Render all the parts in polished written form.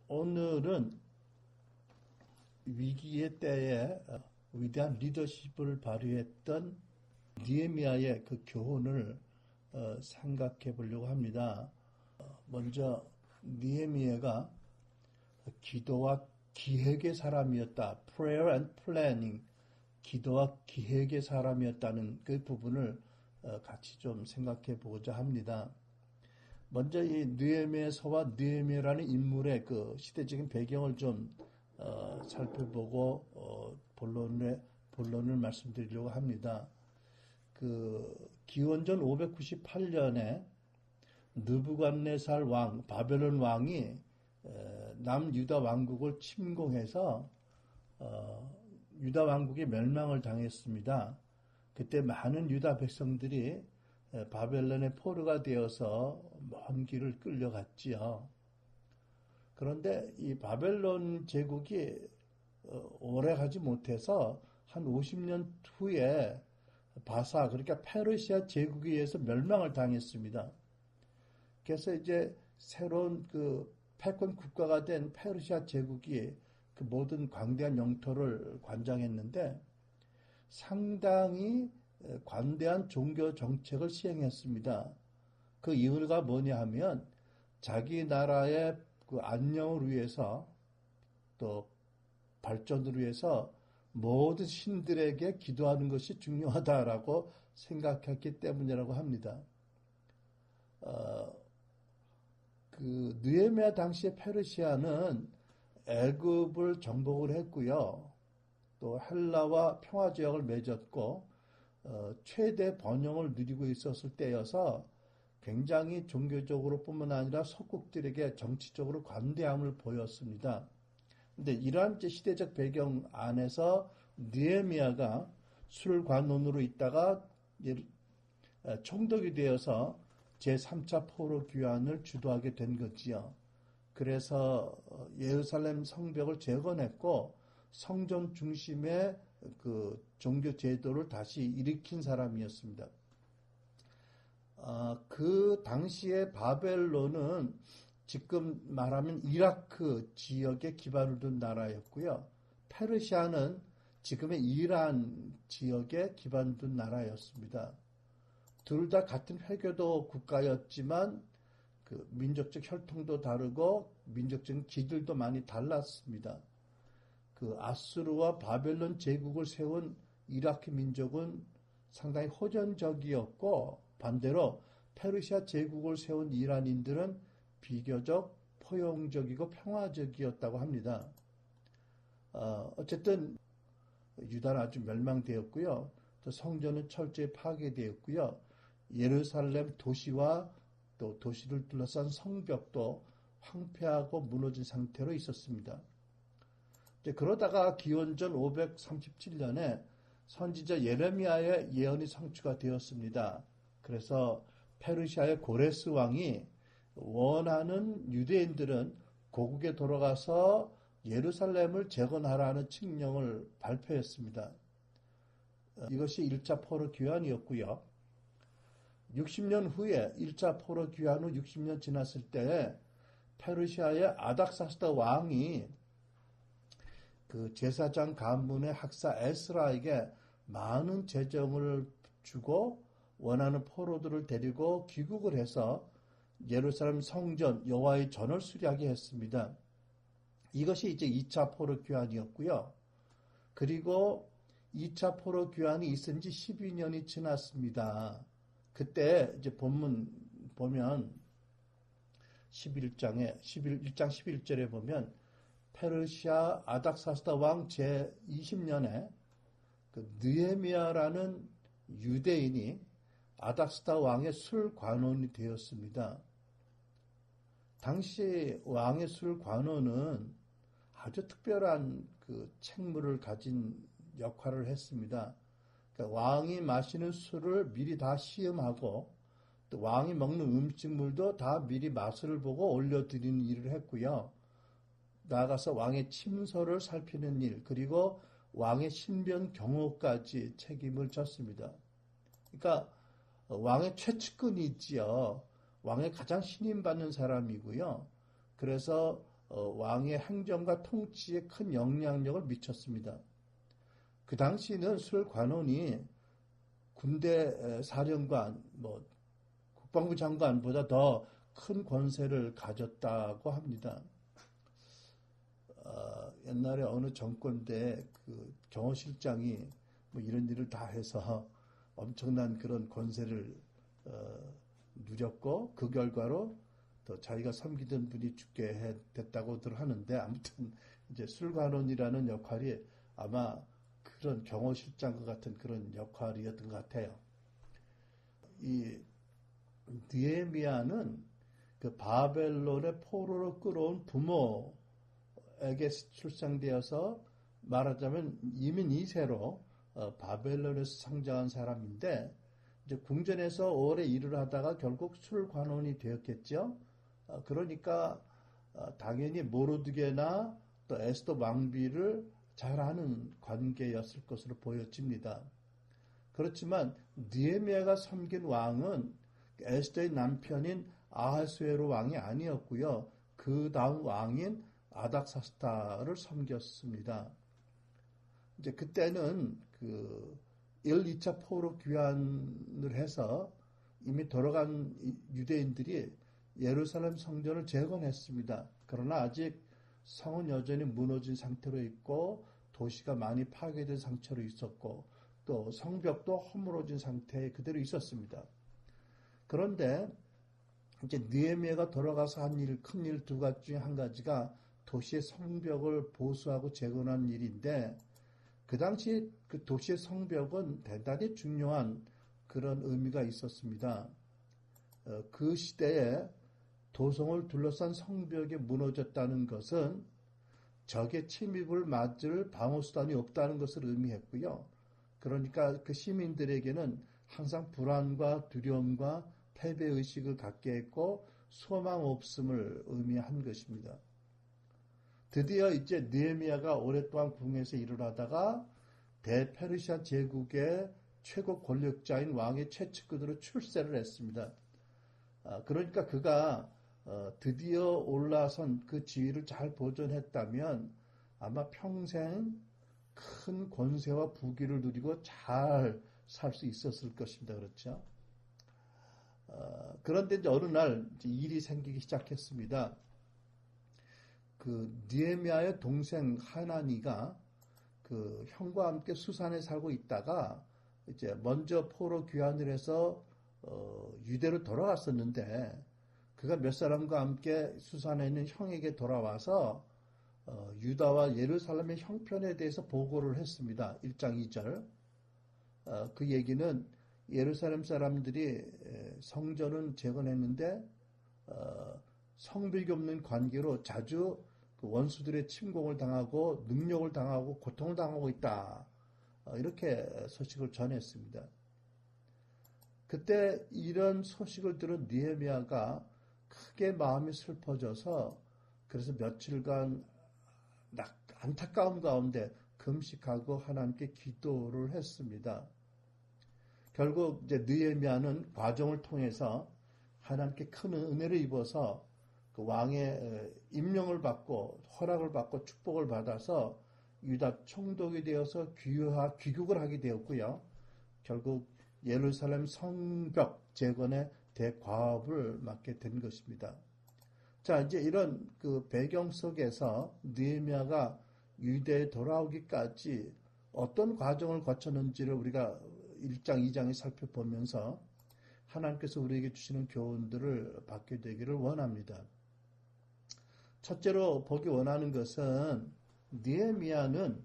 오늘은 위기의 때에 위대한 리더십을 발휘했던 느헤미야의 그 교훈을 생각해 보려고 합니다. 먼저 느헤미야가 기도와 기획의 사람이었다. Prayer and Planning, 기도와 기획의 사람이었다는 그 부분을 같이 좀 생각해 보고자 합니다. 먼저 이 느헤미야서와 느헤미야라는 인물의 그 시대적인 배경을 좀 살펴보고 본론을 말씀드리려고 합니다. 그 기원전 598년에 느부갓네살 왕, 바벨론 왕이 남유다 왕국을 침공해서 유다 왕국이 멸망을 당했습니다. 그때 많은 유다 백성들이 바벨론의 포로가 되어서 먼 길을 끌려갔지요. 그런데 이 바벨론 제국이 오래 가지 못해서 한 50년 후에 바사, 그러니까 페르시아 제국에 의해서 멸망을 당했습니다. 그래서 이제 새로운 그 패권 국가가 된 페르시아 제국이 그 모든 광대한 영토를 관장했는데 상당히 관대한 종교 정책을 시행했습니다. 그 이유가 뭐냐 하면 자기 나라의 그 안녕을 위해서 또 발전을 위해서 모든 신들에게 기도하는 것이 중요하다라고 생각했기 때문이라고 합니다. 그 느헤미야 당시의 페르시아는 애굽을 정복을 했고요. 또 헬라와 평화조약을 맺었고 최대 번영을 누리고 있었을 때여서 굉장히 종교적으로 뿐만 아니라 석국들에게 정치적으로 관대함을 보였습니다. 근데 이러한 시대적 배경 안에서 느헤미야가 술관원으로 있다가 총독이 되어서 제3차 포로 귀환을 주도하게 된 거지요. 그래서 예루살렘 성벽을 재건했고 성전 중심의 그 종교 제도를 다시 일으킨 사람이었습니다. 그 당시에 바벨론은 지금 말하면 이라크 지역에 기반을 둔 나라였고요. 페르시아는 지금의 이란 지역에 기반을 둔 나라였습니다. 둘 다 같은 회교도 국가였지만 그 민족적 혈통도 다르고 민족적인 기질도 많이 달랐습니다. 그 아수르와 바벨론 제국을 세운 이라크 민족은 상당히 호전적이었고 반대로 페르시아 제국을 세운 이란인들은 비교적 포용적이고 평화적이었다고 합니다. 어쨌든 유다는 아주 멸망되었고요. 또 성전은 철저히 파괴되었고요. 예루살렘 도시와 또 도시를 둘러싼 성벽도 황폐하고 무너진 상태로 있었습니다. 그러다가 기원전 537년에 선지자 예레미야의 예언이 성취가 되었습니다. 그래서 페르시아의 고레스 왕이 원하는 유대인들은 고국에 돌아가서 예루살렘을 재건하라는 칙령을 발표했습니다. 이것이 1차 포로 귀환이었고요. 60년 후에 1차 포로 귀환 후 60년 지났을 때 페르시아의 아닥사스다 왕이 그 제사장 간문의 학사 에스라에게 많은 재정을 주고 원하는 포로들을 데리고 귀국을 해서 예루살렘 성전 여호와의 전을 수리하게 했습니다. 이것이 이제 2차 포로 귀환이었고요. 그리고 2차 포로 귀환이 있은 지 12년이 지났습니다. 그때 이제 본문 보면 1장 11절에 보면 페르시아 아닥사스다 왕 제20년에 그 느헤미야라는 유대인이 아닥사스다 왕의 술관원이 되었습니다. 당시 왕의 술관원은 아주 특별한 그 책무를 가진 역할을 했습니다. 그러니까 왕이 마시는 술을 미리 다 시음하고 또 왕이 먹는 음식물도 다 미리 맛을 보고 올려드리는 일을 했고요. 나아가서 왕의 침소를 살피는 일, 그리고 왕의 신변 경호까지 책임을 졌습니다. 그러니까 왕의 최측근이지요. 왕의 가장 신임받는 사람이고요. 그래서 왕의 행정과 통치에 큰 영향력을 미쳤습니다. 그 당시는 술 관원이 군대 사령관, 국방부 장관보다 더 큰 권세를 가졌다고 합니다. 옛날에 어느 정권 때 그 경호실장이 이런 일을 다 해서 엄청난 그런 권세를 누렸고 그 결과로 또 자기가 섬기던 분이 죽게 됐다고들 하는데 아무튼 이제 술관원이라는 역할이 아마 그런 경호실장과 같은 그런 역할이었던 것 같아요. 이 느헤미야는 그 바벨론의 포로로 끌어온 부모에게 출생되어서 말하자면 이민 2세로 바벨론에서 성장한 사람인데 이제 궁전에서 오래 일을 하다가 결국 술관원이 되었겠죠. 그러니까 당연히 모르드게나 또 에스더 왕비를 잘 아는 관계였을 것으로 보여집니다. 그렇지만 느헤미야가 섬긴 왕은 에스더의 남편인 아하수에로 왕이 아니었고요. 그 다음 왕인 아닥사스다를 섬겼습니다. 이제 그때는 그 1, 2차 포로 귀환을 해서 이미 돌아간 유대인들이 예루살렘 성전을 재건했습니다. 그러나 아직 성은 여전히 무너진 상태로 있고 도시가 많이 파괴된 상태로 있었고 또 성벽도 허물어진 상태에 그대로 있었습니다. 그런데 이제 느헤미야가 돌아가서 한 일, 큰 일 두 가지 중에 한 가지가 도시의 성벽을 보수하고 재건한 일인데 그 당시 그 도시의 성벽은 대단히 중요한 그런 의미가 있었습니다. 그 시대에 도성을 둘러싼 성벽이 무너졌다는 것은 적의 침입을 맞을 방어수단이 없다는 것을 의미했고요. 그러니까 그 시민들에게는 항상 불안과 두려움과 패배의식을 갖게 했고 소망 없음을 의미한 것입니다. 드디어 이제 느헤미야가 오랫동안 궁에서 일을 하다가 대페르시아 제국의 최고 권력자인 왕의 최측근으로 출세를 했습니다. 그러니까 그가 드디어 올라선 그 지위를 잘 보존했다면 아마 평생 큰 권세와 부귀를 누리고 잘 살 수 있었을 것입니다. 그렇죠? 그런데 이제 어느 날 이제 일이 생기기 시작했습니다. 그 느헤미야의 동생 하나니가 그 형과 함께 수산에 살고 있다가 이제 먼저 포로 귀환을 해서 유대로 돌아갔었는데 그가 몇 사람과 함께 수산에 있는 형에게 돌아와서 유다와 예루살렘의 형편에 대해서 보고를 했습니다. 1장 2절. 그 얘기는 예루살렘 사람들이 성전은 재건했는데 성벽이 없는 관계로 자주 그 원수들의 침공을 당하고 능욕을 당하고 고통을 당하고 있다. 이렇게 소식을 전했습니다. 그때 이런 소식을 들은 느헤미야가 크게 마음이 슬퍼져서 그래서 며칠간 안타까움 가운데 금식하고 하나님께 기도를 했습니다. 결국 이제 느헤미야는 과정을 통해서 하나님께 큰 은혜를 입어서 그 왕의 임명을 받고 허락을 받고 축복을 받아서 유다 총독이 되어서 귀국을 하게 되었고요. 결국 예루살렘 성벽 재건의 대과업을 맡게 된 것입니다. 자, 이제 이런 그 배경 속에서 느헤미야가 유대에 돌아오기까지 어떤 과정을 거쳤는지를 우리가 1장, 2장에 살펴보면서 하나님께서 우리에게 주시는 교훈들을 받게 되기를 원합니다. 첫째로 보기 원하는 것은 느헤미야는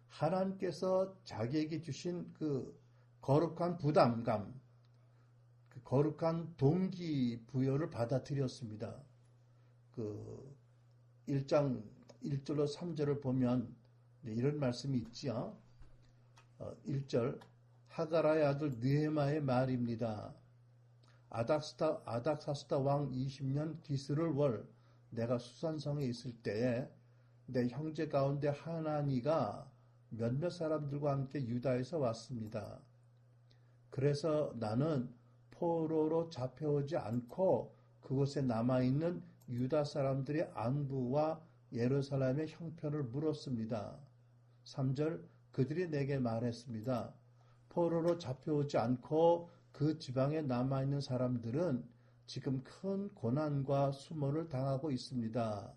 하나님께서 자기에게 주신 그 거룩한 부담감, 그 거룩한 동기부여를 받아들였습니다. 그 1장 1절로 3절을 보면 이런 말씀이 있지요. 1절 하가라의 아들 느헤마의 말입니다. 아닥사스다 왕 20년 기스를 월 내가 수산성에 있을 때에 내 형제 가운데 하나니가 몇몇 사람들과 함께 유다에서 왔습니다. 그래서 나는 포로로 잡혀오지 않고 그곳에 남아있는 유다 사람들의 안부와 예루살렘의 형편을 물었습니다. 3절 그들이 내게 말했습니다. 포로로 잡혀오지 않고 그 지방에 남아있는 사람들은 지금 큰 고난과 수모를 당하고 있습니다.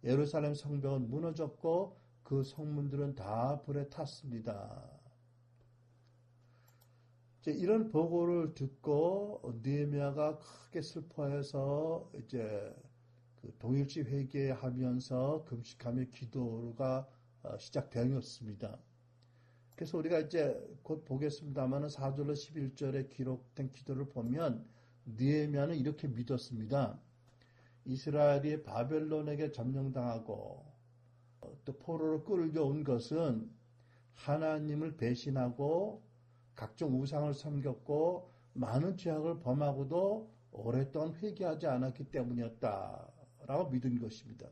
예루살렘 성벽은 무너졌고 그 성문들은 다 불에 탔습니다. 이런 보고를 듣고 느헤미야가 크게 슬퍼해서 이제 그 동일시 회개하면서 금식하며 기도가 시작되었습니다. 그래서 우리가 이제 곧 보겠습니다만 4절로 11절에 기록된 기도를 보면 느헤미야는 이렇게 믿었습니다. 이스라엘이 바벨론에게 점령당하고 또 포로로 끌려온 것은 하나님을 배신하고 각종 우상을 섬겼고 많은 죄악을 범하고도 오랫동안 회개하지 않았기 때문이었다라고 믿은 것입니다.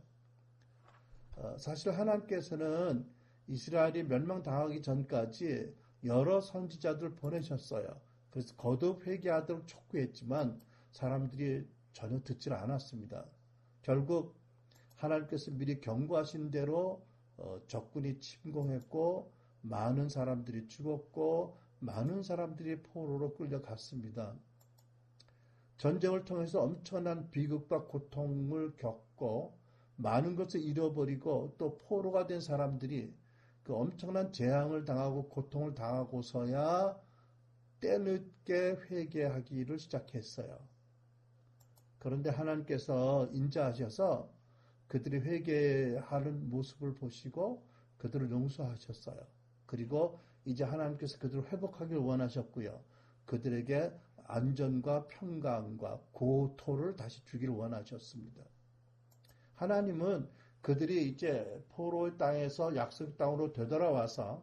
사실 하나님께서는 이스라엘이 멸망당하기 전까지 여러 선지자들을 보내셨어요. 그래서 거듭 회개하도록 촉구했지만 사람들이 전혀 듣질 않았습니다. 결국 하나님께서 미리 경고하신 대로 적군이 침공했고 많은 사람들이 죽었고 많은 사람들이 포로로 끌려갔습니다. 전쟁을 통해서 엄청난 비극과 고통을 겪고 많은 것을 잃어버리고 또 포로가 된 사람들이 그 엄청난 재앙을 당하고 고통을 당하고서야 때늦게 회개하기를 시작했어요. 그런데 하나님께서 인자하셔서 그들이 회개하는 모습을 보시고 그들을 용서하셨어요. 그리고 이제 하나님께서 그들을 회복하기를 원하셨고요. 그들에게 안전과 평강과 고토를 다시 주기를 원하셨습니다. 하나님은 그들이 이제 포로의 땅에서 약속 땅으로 되돌아와서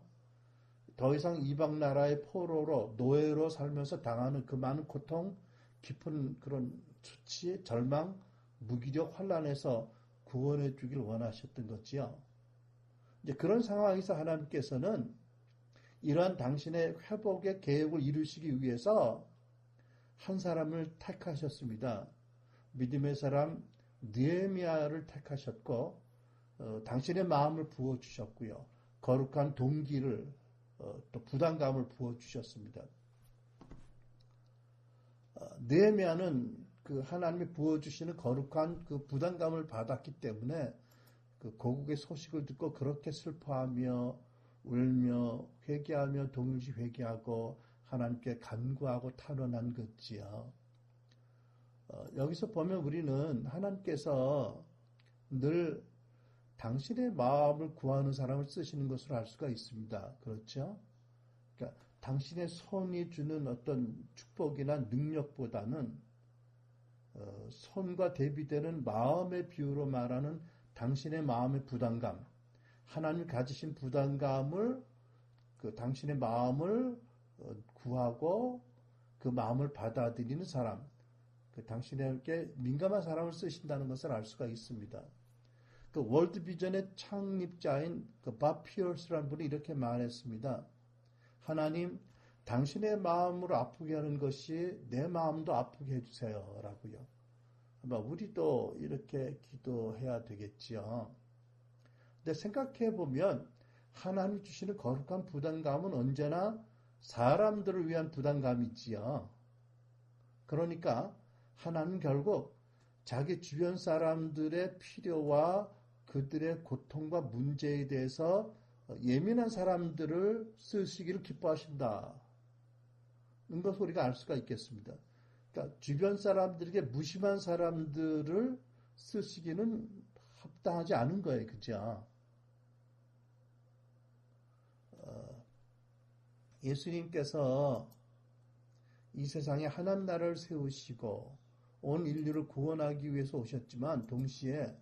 더 이상 이방 나라의 포로로 노예로 살면서 당하는 그 많은 고통, 깊은 그런 수치, 절망, 무기력, 환난에서 구원해 주길 원하셨던 거지요. 이제 그런 상황에서 하나님께서는 이러한 당신의 회복의 계획을 이루시기 위해서 한 사람을 택하셨습니다. 믿음의 사람 느헤미야를 택하셨고 당신의 마음을 부어주셨고요. 거룩한 동기를 또 부담감을 부어주셨습니다. 느헤미야는 그 하나님이 부어주시는 거룩한 그 부담감을 받았기 때문에 그 고국의 소식을 듣고 그렇게 슬퍼하며 울며 회개하며 동일시 회개하고 하나님께 간구하고 탄원한 것지요. 여기서 보면 우리는 하나님께서 늘 당신의 마음을 구하는 사람을 쓰시는 것으로 알 수가 있습니다. 그렇죠? 그러니까 당신의 손이 주는 어떤 축복이나 능력보다는 손과 대비되는 마음의 비유로 말하는 당신의 마음의 부담감, 하나님이 가지신 부담감을 그 당신의 마음을 구하고 그 마음을 받아들이는 사람, 그 당신에게 민감한 사람을 쓰신다는 것을 알 수가 있습니다. 그 월드 비전의 창립자인 그 밥 피어스라는 분이 이렇게 말했습니다. 하나님, 당신의 마음으로 아프게 하는 것이 내 마음도 아프게 해주세요. 라고요. 아마 우리도 이렇게 기도해야 되겠지요. 근데 생각해 보면 하나님이 주시는 거룩한 부담감은 언제나 사람들을 위한 부담감이지요. 그러니까 하나님은 결국 자기 주변 사람들의 필요와 그들의 고통과 문제에 대해서 예민한 사람들을 쓰시기를 기뻐하신다. 는 것을 우리가 알 수가 있겠습니다. 그러니까 주변 사람들에게 무심한 사람들을 쓰시기는 합당하지 않은 거예요. 그죠? 예수님께서 이 세상에 하나님 나라를 세우시고 온 인류를 구원하기 위해서 오셨지만 동시에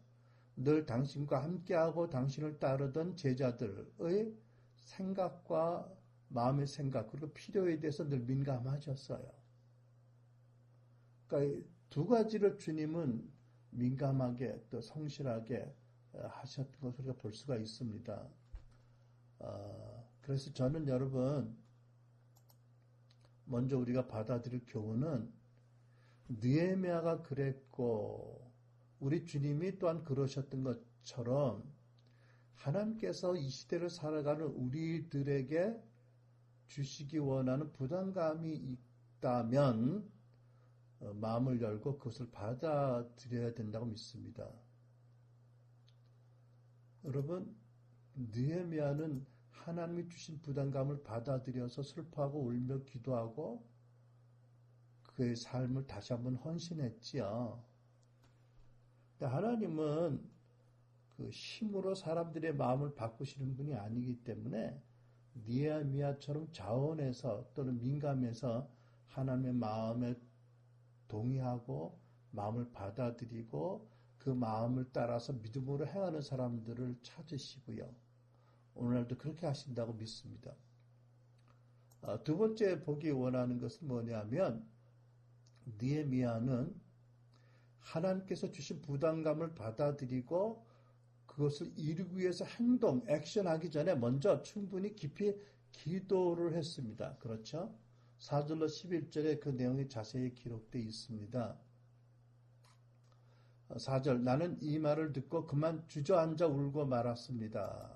늘 당신과 함께하고 당신을 따르던 제자들의 생각과 마음의 생각 그리고 필요에 대해서 늘 민감하셨어요. 그러니까 두 가지를 주님은 민감하게 또 성실하게 하셨던 것을 우리가 볼 수가 있습니다. 그래서 저는 여러분 먼저 우리가 받아들일 교훈은 느헤미야가 그랬고 우리 주님이 또한 그러셨던 것처럼 하나님께서 이 시대를 살아가는 우리들에게 주시기 원하는 부담감이 있다면 마음을 열고 그것을 받아들여야 된다고 믿습니다. 여러분, 느헤미야는 하나님이 주신 부담감을 받아들여서 슬퍼하고 울며 기도하고 그의 삶을 다시 한번 헌신했지요. 하나님은 그 힘으로 사람들의 마음을 바꾸시는 분이 아니기 때문에 느헤미야처럼 자원해서 또는 민감해서 하나님의 마음에 동의하고 마음을 받아들이고 그 마음을 따라서 믿음으로 행하는 사람들을 찾으시고요. 오늘날도 그렇게 하신다고 믿습니다. 두 번째 보기 원하는 것은 뭐냐면 느헤미야는 하나님께서 주신 부담감을 받아들이고 그것을 이루기 위해서 행동, 액션하기 전에 먼저 충분히 깊이 기도를 했습니다. 그렇죠? 4절로 11절에 그 내용이 자세히 기록되어 있습니다. 4절 나는 이 말을 듣고 그만 주저앉아 울고 말았습니다.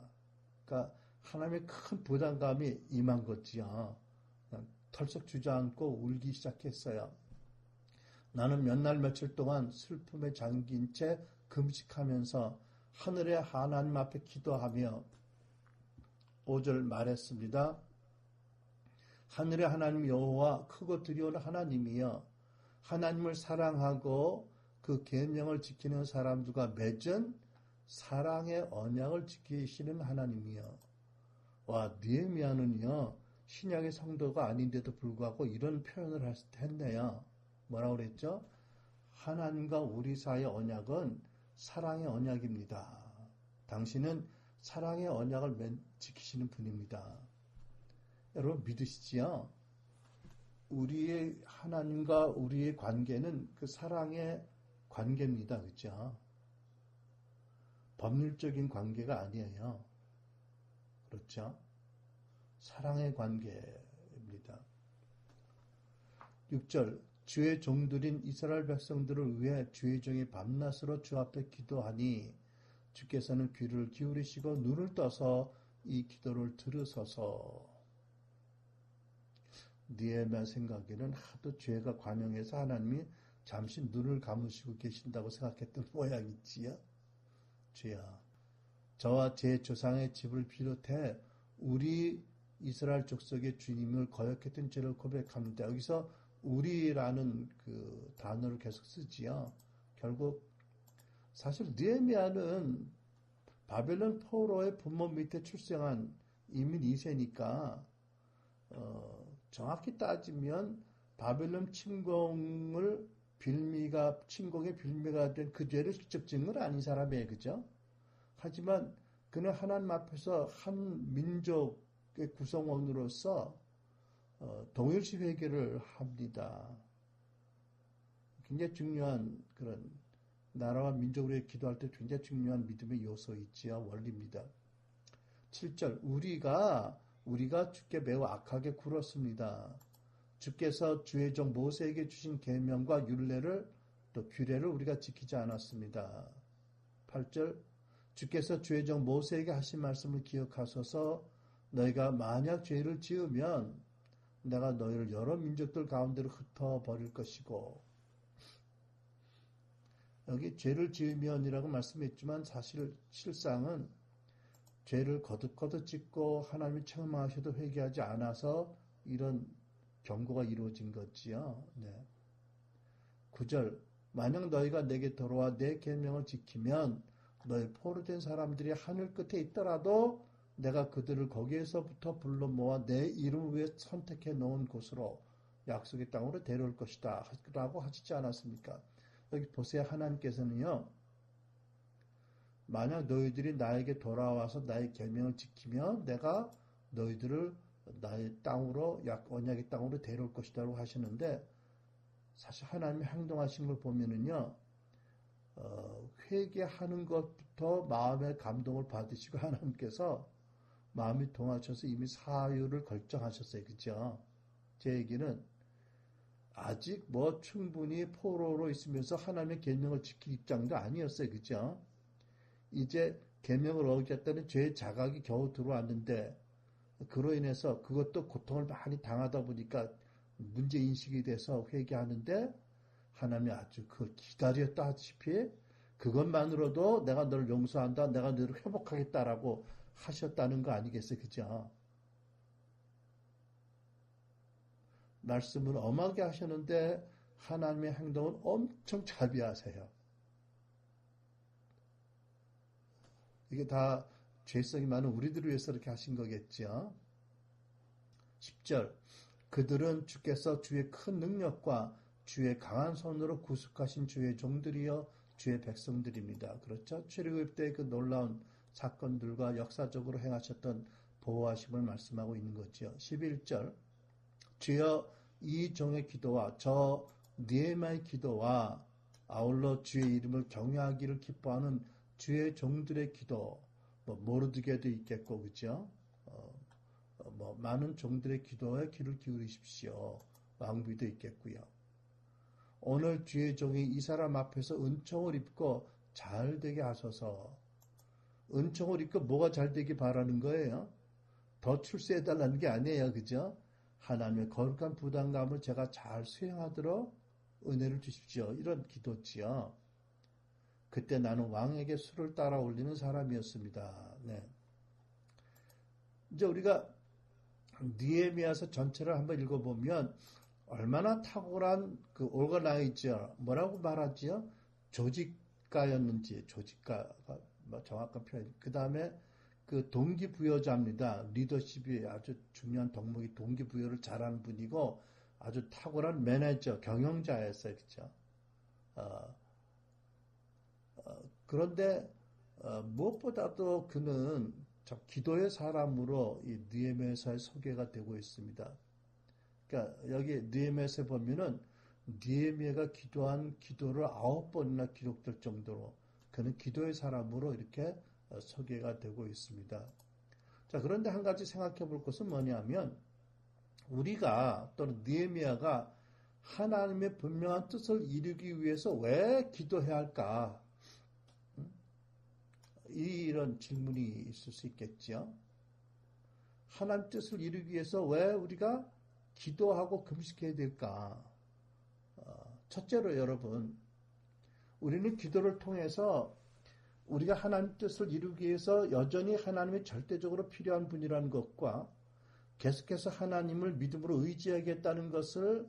그러니까 하나님의 큰 부담감이 임한 거지요. 털썩 주저앉고 울기 시작했어요. 나는 몇 날 며칠 동안 슬픔에 잠긴 채 금식하면서 하늘의 하나님 앞에 기도하며 5절 말했습니다. 하늘의 하나님 여호와 크고 두려운 하나님이여 하나님을 사랑하고 그 계명을 지키는 사람들과 맺은 사랑의 언약을 지키시는 하나님이여. 와, 느헤미야는요 신약의 성도가 아닌데도 불구하고 이런 표현을 했네요. 뭐라고 그랬죠? 하나님과 우리 사이의 언약은 사랑의 언약입니다. 당신은 사랑의 언약을 지키시는 분입니다. 여러분 믿으시지요? 우리의 하나님과 우리의 관계는 그 사랑의 관계입니다. 그렇죠? 법률적인 관계가 아니에요. 그렇죠? 사랑의 관계입니다. 6절 주의 종들인 이스라엘 백성들을 위해 주의 종이 밤낮으로 주 앞에 기도하니 주께서는 귀를 기울이시고 눈을 떠서 이 기도를 들으소서. 느헤미야 생각에는 하도 죄가 관영해서 하나님이 잠시 눈을 감으시고 계신다고 생각했던 모양이지요. 주야, 저와 제 조상의 집을 비롯해 우리 이스라엘 족속의 주님을 거역했던 죄를 고백합니다. 여기서 우리라는 그 단어를 계속 쓰지요. 결국 사실 느헤미야는 바벨론 포로의 부모 밑에 출생한 이민 2세니까 정확히 따지면 바벨론 침공의 빌미가 된 그 죄를 직접 지은 건 아닌 사람이에요. 그죠? 하지만 그는 하나님 앞에서 한 민족의 구성원으로서 동일시 회개를 합니다. 굉장히 중요한 그런 나라와 민족을 위해 기도할 때 굉장히 중요한 믿음의 요소 있지요. 원리입니다. 7절 우리가 주께 매우 악하게 굴었습니다. 주께서 주의 종 모세에게 주신 계명과 율례를 또 규례를 우리가 지키지 않았습니다. 8절 주께서 주의 종 모세에게 하신 말씀을 기억하소서. 너희가 만약 죄를 지으면 내가 너희를 여러 민족들 가운데로 흩어버릴 것이고. 여기 죄를 지으면이라고 말씀했지만 사실 실상은 죄를 거듭거듭 짓고 하나님이 책망하셔도 회개하지 않아서 이런 경고가 이루어진 거지요. 네. 9절 만약 너희가 내게 돌아와 내 계명을 지키면 너희 포로된 사람들이 하늘 끝에 있더라도 내가 그들을 거기에서부터 불러 모아 내 이름을 위해 선택해 놓은 곳으로 약속의 땅으로 데려올 것이다 라고 하시지 않았습니까? 여기 보세요. 하나님께서는요. 만약 너희들이 나에게 돌아와서 나의 계명을 지키면 내가 너희들을 나의 땅으로 언약의 땅으로 데려올 것이라고 하시는데 사실 하나님이 행동하신 걸 보면은요. 회개하는 것부터 마음의 감동을 받으시고 하나님께서 마음이 동하셔서 이미 사유를 결정하셨어요. 그죠? 제 얘기는 아직 뭐 충분히 포로로 있으면서 하나님의 계명을 지킬 입장도 아니었어요. 그죠? 이제 계명을 어겼다는 죄의 자각이 겨우 들어왔는데 그로 인해서 그것도 고통을 많이 당하다 보니까 문제인식이 돼서 회개하는데 하나님이 아주 그 기다렸다시피 그것만으로도 내가 너를 용서한다, 내가 너를 회복하겠다라고 하셨다는 거 아니겠어요? 그죠? 말씀을 엄하게 하셨는데 하나님의 행동은 엄청 자비하세요. 이게 다 죄성이 많은 우리들을 위해서 이렇게 하신 거겠죠. 10절 그들은 주께서 주의 큰 능력과 주의 강한 손으로 구속하신 주의 종들이여 주의 백성들입니다. 그렇죠? 출애굽 때 그 놀라운 사건들과 역사적으로 행하셨던 보호하심을 말씀하고 있는 거죠. 11절 주여 이 종의 기도와 저 느헤미야의 기도와 아울러 주의 이름을 경외하기를 기뻐하는 주의 종들의 기도, 뭐 모르드게도 있겠고, 그죠? 뭐 많은 종들의 기도에 귀를 기울이십시오. 왕비도 있겠고요. 오늘 주의 종이 이 사람 앞에서 은총을 입고 잘 되게 하소서. 은총을 입고 뭐가 잘 되기 바라는 거예요? 더 출세해달라는 게 아니에요, 그죠? 하나님의 거룩한 부담감을 제가 잘 수행하도록 은혜를 주십시오. 이런 기도지요. 그때 나는 왕에게 술을 따라 올리는 사람이었습니다. 네. 이제 우리가 느헤미야서 전체를 한번 읽어보면 얼마나 탁월한 그 오거나이저 뭐라고 말하지요? 조직가였는지 조직가가 뭐 정확한 표현. 그 다음에 그 동기부여자입니다. 리더십이 아주 중요한 덕목이 동기부여를 잘하는 분이고 아주 탁월한 매니저, 경영자였어요. 그렇죠? 그런데 무엇보다도 그는 기도의 사람으로 이 느헤미야서에 소개가 되고 있습니다. 그러니까 여기 느헤미야서에 보면은 느헤미야가 기도한 기도를 9번이나 기록될 정도로 그는 기도의 사람으로 이렇게 소개가 되고 있습니다. 자, 그런데 한 가지 생각해 볼 것은 뭐냐면 우리가 또는 느헤미야가 하나님의 분명한 뜻을 이루기 위해서 왜 기도해야 할까? 이런 질문이 있을 수 있겠죠. 하나님 뜻을 이루기 위해서 왜 우리가 기도하고 금식해야 될까? 첫째로 여러분, 우리는 기도를 통해서 우리가 하나님 뜻을 이루기 위해서 여전히 하나님이 절대적으로 필요한 분이라는 것과 계속해서 하나님을 믿음으로 의지하겠다는 것을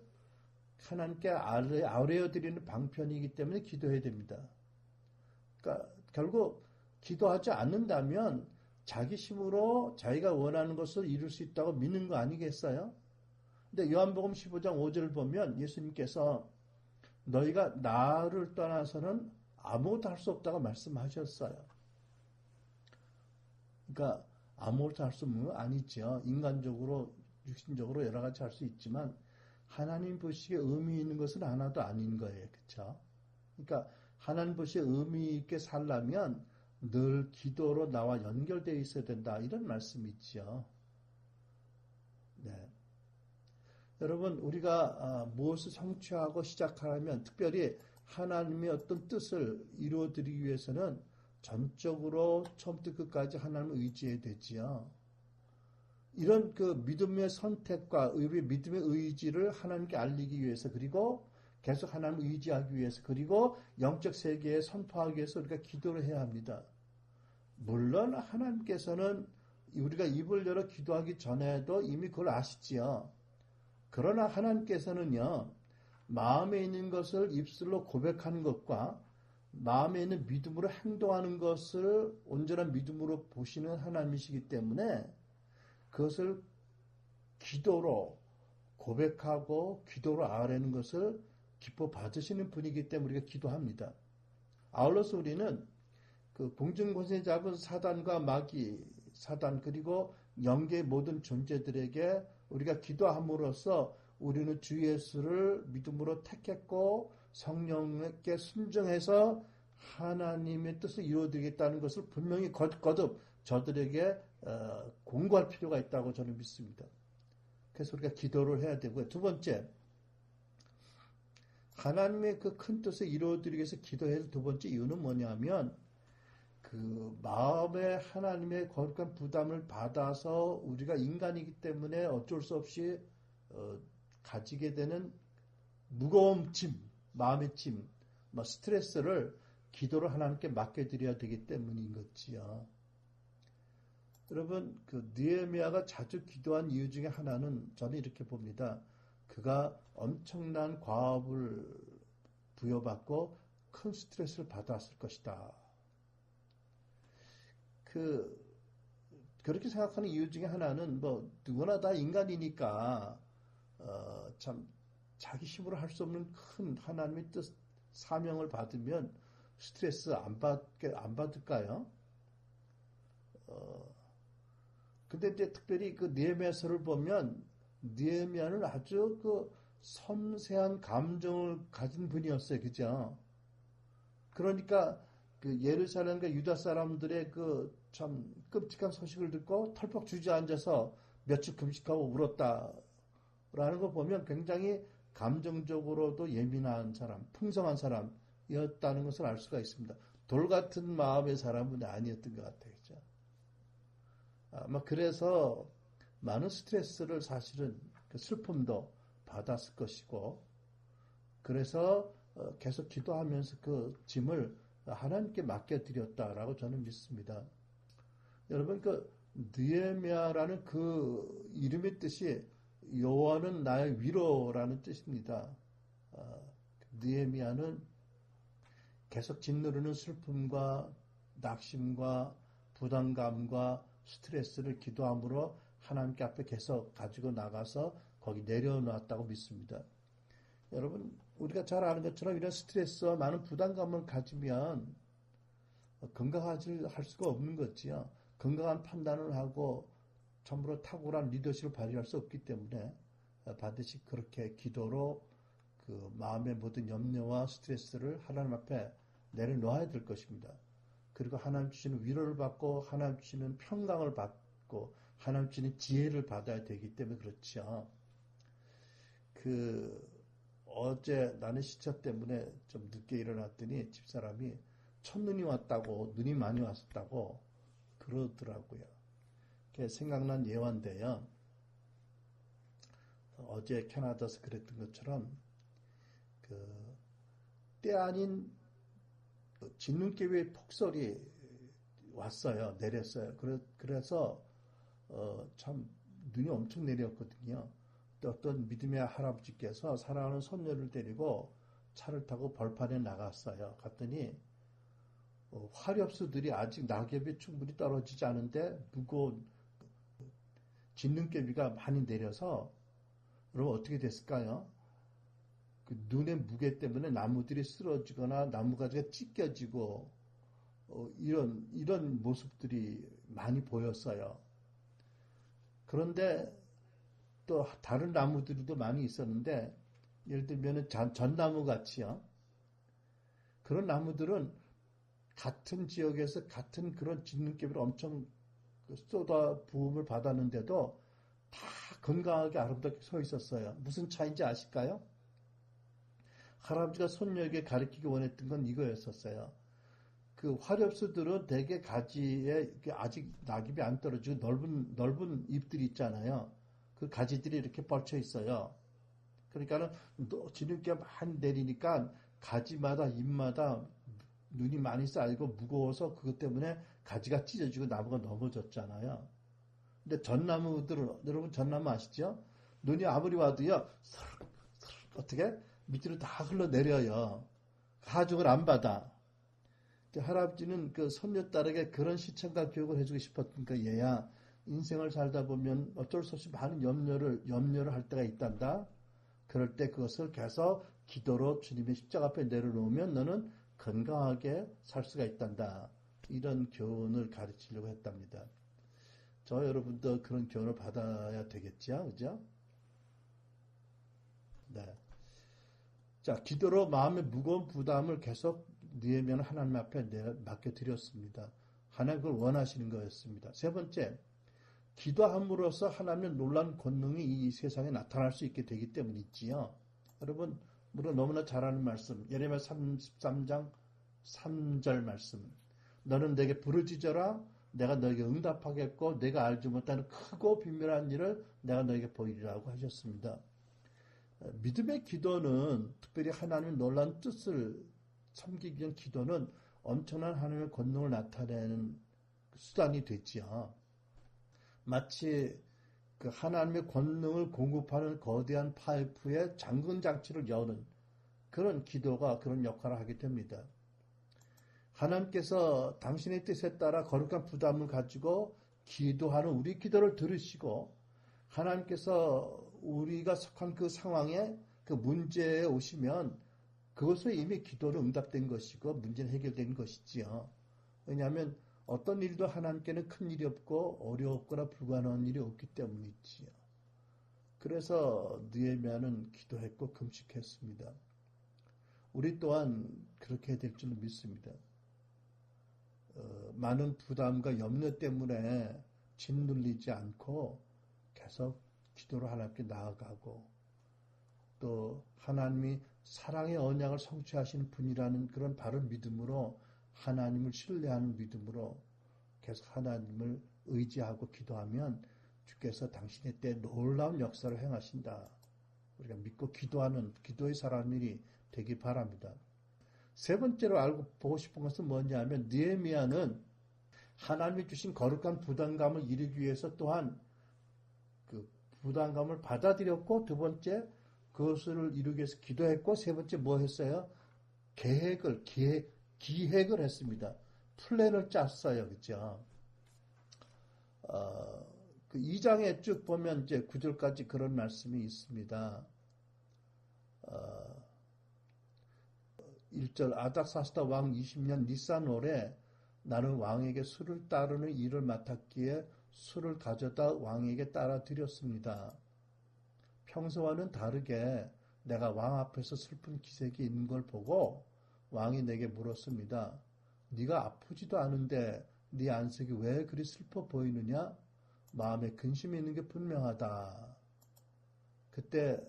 하나님께 아뢰어드리는 방편이기 때문에 기도해야 됩니다. 그러니까 결국 기도하지 않는다면 자기 힘으로 자기가 원하는 것을 이룰 수 있다고 믿는 거 아니겠어요? 근데 요한복음 15장 5절을 보면 예수님께서 너희가 나를 떠나서는 아무것도 할 수 없다고 말씀하셨어요. 그러니까 아무것도 할 수 없는 건 아니죠. 인간적으로, 육신적으로 여러 가지 할 수 있지만 하나님 보시기에 의미 있는 것은 하나도 아닌 거예요. 그렇죠? 그러니까 하나님 보시기에 의미 있게 살려면 늘 기도로 나와 연결되어 있어야 된다. 이런 말씀이 있죠. 네. 여러분, 우리가 무엇을 성취하고 시작하려면 특별히 하나님의 어떤 뜻을 이루어드리기 위해서는 전적으로 처음부터 끝까지 하나님을 의지해야 되지요. 이런 그 믿음의 선택과 믿음의 의지를 하나님께 알리기 위해서 그리고 계속 하나님을 의지하기 위해서 그리고 영적 세계에 선포하기 위해서 우리가 기도를 해야 합니다. 물론 하나님께서는 우리가 입을 열어 기도하기 전에도 이미 그걸 아시지요. 그러나 하나님께서는요. 마음에 있는 것을 입술로 고백하는 것과 마음에 있는 믿음으로 행동하는 것을 온전한 믿음으로 보시는 하나님이시기 때문에 그것을 기도로 고백하고 기도로 아뢰는 것을 기뻐 받으시는 분이기 때문에 우리가 기도합니다. 아울러서 우리는 그 공중권세 잡은 사단과 마귀, 사단 그리고 영계의 모든 존재들에게 우리가 기도함으로써 우리는 주 예수를 믿음으로 택했고 성령께 순종해서 하나님의 뜻을 이루어드리겠다는 것을 분명히 거듭 저들에게 공고할 필요가 있다고 저는 믿습니다. 그래서 우리가 기도를 해야 되고요. 두 번째, 하나님의 그 큰 뜻을 이루어드리기 위해서 기도해야 할 두 번째 이유는 뭐냐면 그 마음에 하나님의 거룩한 부담을 받아서 우리가 인간이기 때문에 어쩔 수 없이 가지게 되는 무거운 짐, 마음의 짐, 뭐 스트레스를 기도로 하나님께 맡겨드려야 되기 때문인 거지요. 여러분, 그 느헤미야가 자주 기도한 이유 중에 하나는 저는 이렇게 봅니다. 그가 엄청난 과업을 부여받고 큰 스트레스를 받았을 것이다. 그렇게 생각하는 이유 중에 하나는 뭐 누구나 다 인간이니까 참 자기 힘으로 할 수 없는 큰 하나님의 뜻 사명을 받으면 스트레스 안 받을까요? 근데 이제 특별히 그 느헤미야서를 보면 느헤미야는 아주 그 섬세한 감정을 가진 분이었어요, 그죠? 그러니까 그 예루살렘과 유다 사람들의 그 참 끔찍한 소식을 듣고 털썩 주저앉아서 며칠 금식하고 울었다라는 거 보면 굉장히 감정적으로도 예민한 사람, 풍성한 사람이었다는 것을 알 수가 있습니다. 돌 같은 마음의 사람은 아니었던 것 같아요, 그죠? 아마 그래서 많은 스트레스를 사실은 그 슬픔도 받았을 것이고, 그래서 계속 기도하면서 그 짐을 하나님께 맡겨드렸다라고 저는 믿습니다. 여러분, 그 느헤미야라는 그 이름의 뜻이 여호와는 나의 위로라는 뜻입니다. 느헤미야는 계속 짓누르는 슬픔과 낙심과 부담감과 스트레스를 기도함으로 하나님께 앞에 계속 가지고 나가서 거기 내려놓았다고 믿습니다. 여러분, 우리가 잘 아는 것처럼 이런 스트레스와 많은 부담감을 가지면 건강하지 할 수가 없는 거지요. 건강한 판단을 하고 전부로 탁월한 리더십을 발휘할 수 없기 때문에 반드시 그렇게 기도로 그 마음의 모든 염려와 스트레스를 하나님 앞에 내려놓아야 될 것입니다. 그리고 하나님 주시는 위로를 받고 하나님 주시는 평강을 받고 하나님 주시는 지혜를 받아야 되기 때문에 그렇죠. 어제 나는 시차 때문에 좀 늦게 일어났더니 집사람이 첫눈이 왔다고, 눈이 많이 왔었다고 그러더라고요. 생각난 예화인데요. 어제 캐나다에서 그랬던 것처럼 때 아닌 진눈깨비의 폭설이 왔어요. 내렸어요. 그래서 참 눈이 엄청 내렸거든요. 어떤 믿음의 할아버지께서 사랑하는 손녀를 데리고 차를 타고 벌판에 나갔어요. 갔더니 화렵수들이 아직 낙엽이 충분히 떨어지지 않은데 무거운 진눈깨비가 많이 내려서 여러분 어떻게 됐을까요? 그 눈의 무게 때문에 나무들이 쓰러지거나 나무가지가 찢겨지고 이런 모습들이 많이 보였어요. 그런데 또 다른 나무들도 많이 있었는데 예를 들면 전나무 같이요. 그런 나무들은 같은 지역에서 같은 그런 진눈깨비를 엄청 쏟아 부음을 받았는데도 다 건강하게 아름답게 서 있었어요. 무슨 차이인지 아실까요? 할아버지가 손녀에게 가르치기 원했던 건 이거였었어요. 그 화렵수들은 대개 가지에 아직 낙엽이 안 떨어지고 넓은 잎들이 있잖아요. 그 가지들이 이렇게 뻗쳐 있어요. 그러니까는 진흙기가 많이 내리니까 가지마다 잎마다 눈이 많이 쌓이고 무거워서 그것 때문에 가지가 찢어지고 나무가 넘어졌잖아요. 근데 전나무들은 여러분 전나무 아시죠? 눈이 아무리 와도요 어떻게 밑으로 다 흘러내려요. 가죽을 안 받아. 할아버지는 그 손녀딸에게 그런 시청과 교육을 해주고 싶었으니까 얘야 인생을 살다 보면 어쩔 수 없이 많은 염려를 할 때가 있단다. 그럴 때 그것을 계속 기도로 주님의 십자가 앞에 내려놓으면 너는 건강하게 살 수가 있단다. 이런 교훈을 가르치려고 했답니다. 저 여러분도 그런 교훈을 받아야 되겠죠? 그죠? 네. 자, 기도로 마음의 무거운 부담을 계속 느헤미야는 하나님 앞에 맡겨드렸습니다. 하나님 그걸 원하시는 거였습니다. 세 번째, 기도함으로써 하나님의 놀라운 권능이 이 세상에 나타날 수 있게 되기 때문이지요. 여러분, 물론 너무나 잘 아는 말씀. 예레미야 33장 3절 말씀. 너는 내게 부르짖어라. 내가 너에게 응답하겠고 내가 알지 못하는 크고 비밀한 일을 내가 너에게 보이리라고 하셨습니다. 믿음의 기도는 특별히 하나님의 놀라운 뜻을 섬기기 위한 기도는 엄청난 하나님의 권능을 나타내는 수단이 됐지요. 마치 그 하나님의 권능을 공급하는 거대한 파이프에 잠근 장치를 여는 그런 기도가 그런 역할을 하게 됩니다. 하나님께서 당신의 뜻에 따라 거룩한 부담을 가지고 기도하는 우리 기도를 들으시고 하나님께서 우리가 속한 그 상황에 그 문제에 오시면 그것은 이미 기도로 응답된 것이고 문제는 해결된 것이지요. 왜냐하면 어떤 일도 하나님께는 큰 일이 없고 어려웠거나 불가능한 일이 없기 때문이지요. 그래서 느헤미야는 기도했고 금식했습니다. 우리 또한 그렇게 될 줄 믿습니다. 많은 부담과 염려 때문에 짓눌리지 않고 계속 기도로 하나님께 나아가고 또 하나님이 사랑의 언약을 성취하시는 분이라는 그런 바른 믿음으로 하나님을 신뢰하는 믿음으로 계속 하나님을 의지하고 기도하면 주께서 당신의 때에 놀라운 역사를 행하신다. 우리가 믿고 기도하는 기도의 사람들이 되기 바랍니다. 세 번째로 알고 보고 싶은 것은 뭐냐면 느헤미야는 하나님이 주신 거룩한 부담감을 이루기 위해서 또한 그 부담감을 받아들였고 두 번째 그것을 이루기 위해서 기도했고 세 번째 뭐 했어요? 기획을 했습니다. 플랜을 짰어요. 그죠? 그 2장에 쭉 보면 이제 9절까지 그런 말씀이 있습니다. 1절 아닥사스다 왕 20년 니산월에 나는 왕에게 술을 따르는 일을 맡았기에 술을 가져다 왕에게 따라 드렸습니다. 평소와는 다르게 내가 왕 앞에서 슬픈 기색이 있는 걸 보고 왕이 내게 물었습니다. 네가 아프지도 않은데 네 안색이 왜 그리 슬퍼 보이느냐? 마음에 근심이 있는 게 분명하다. 그때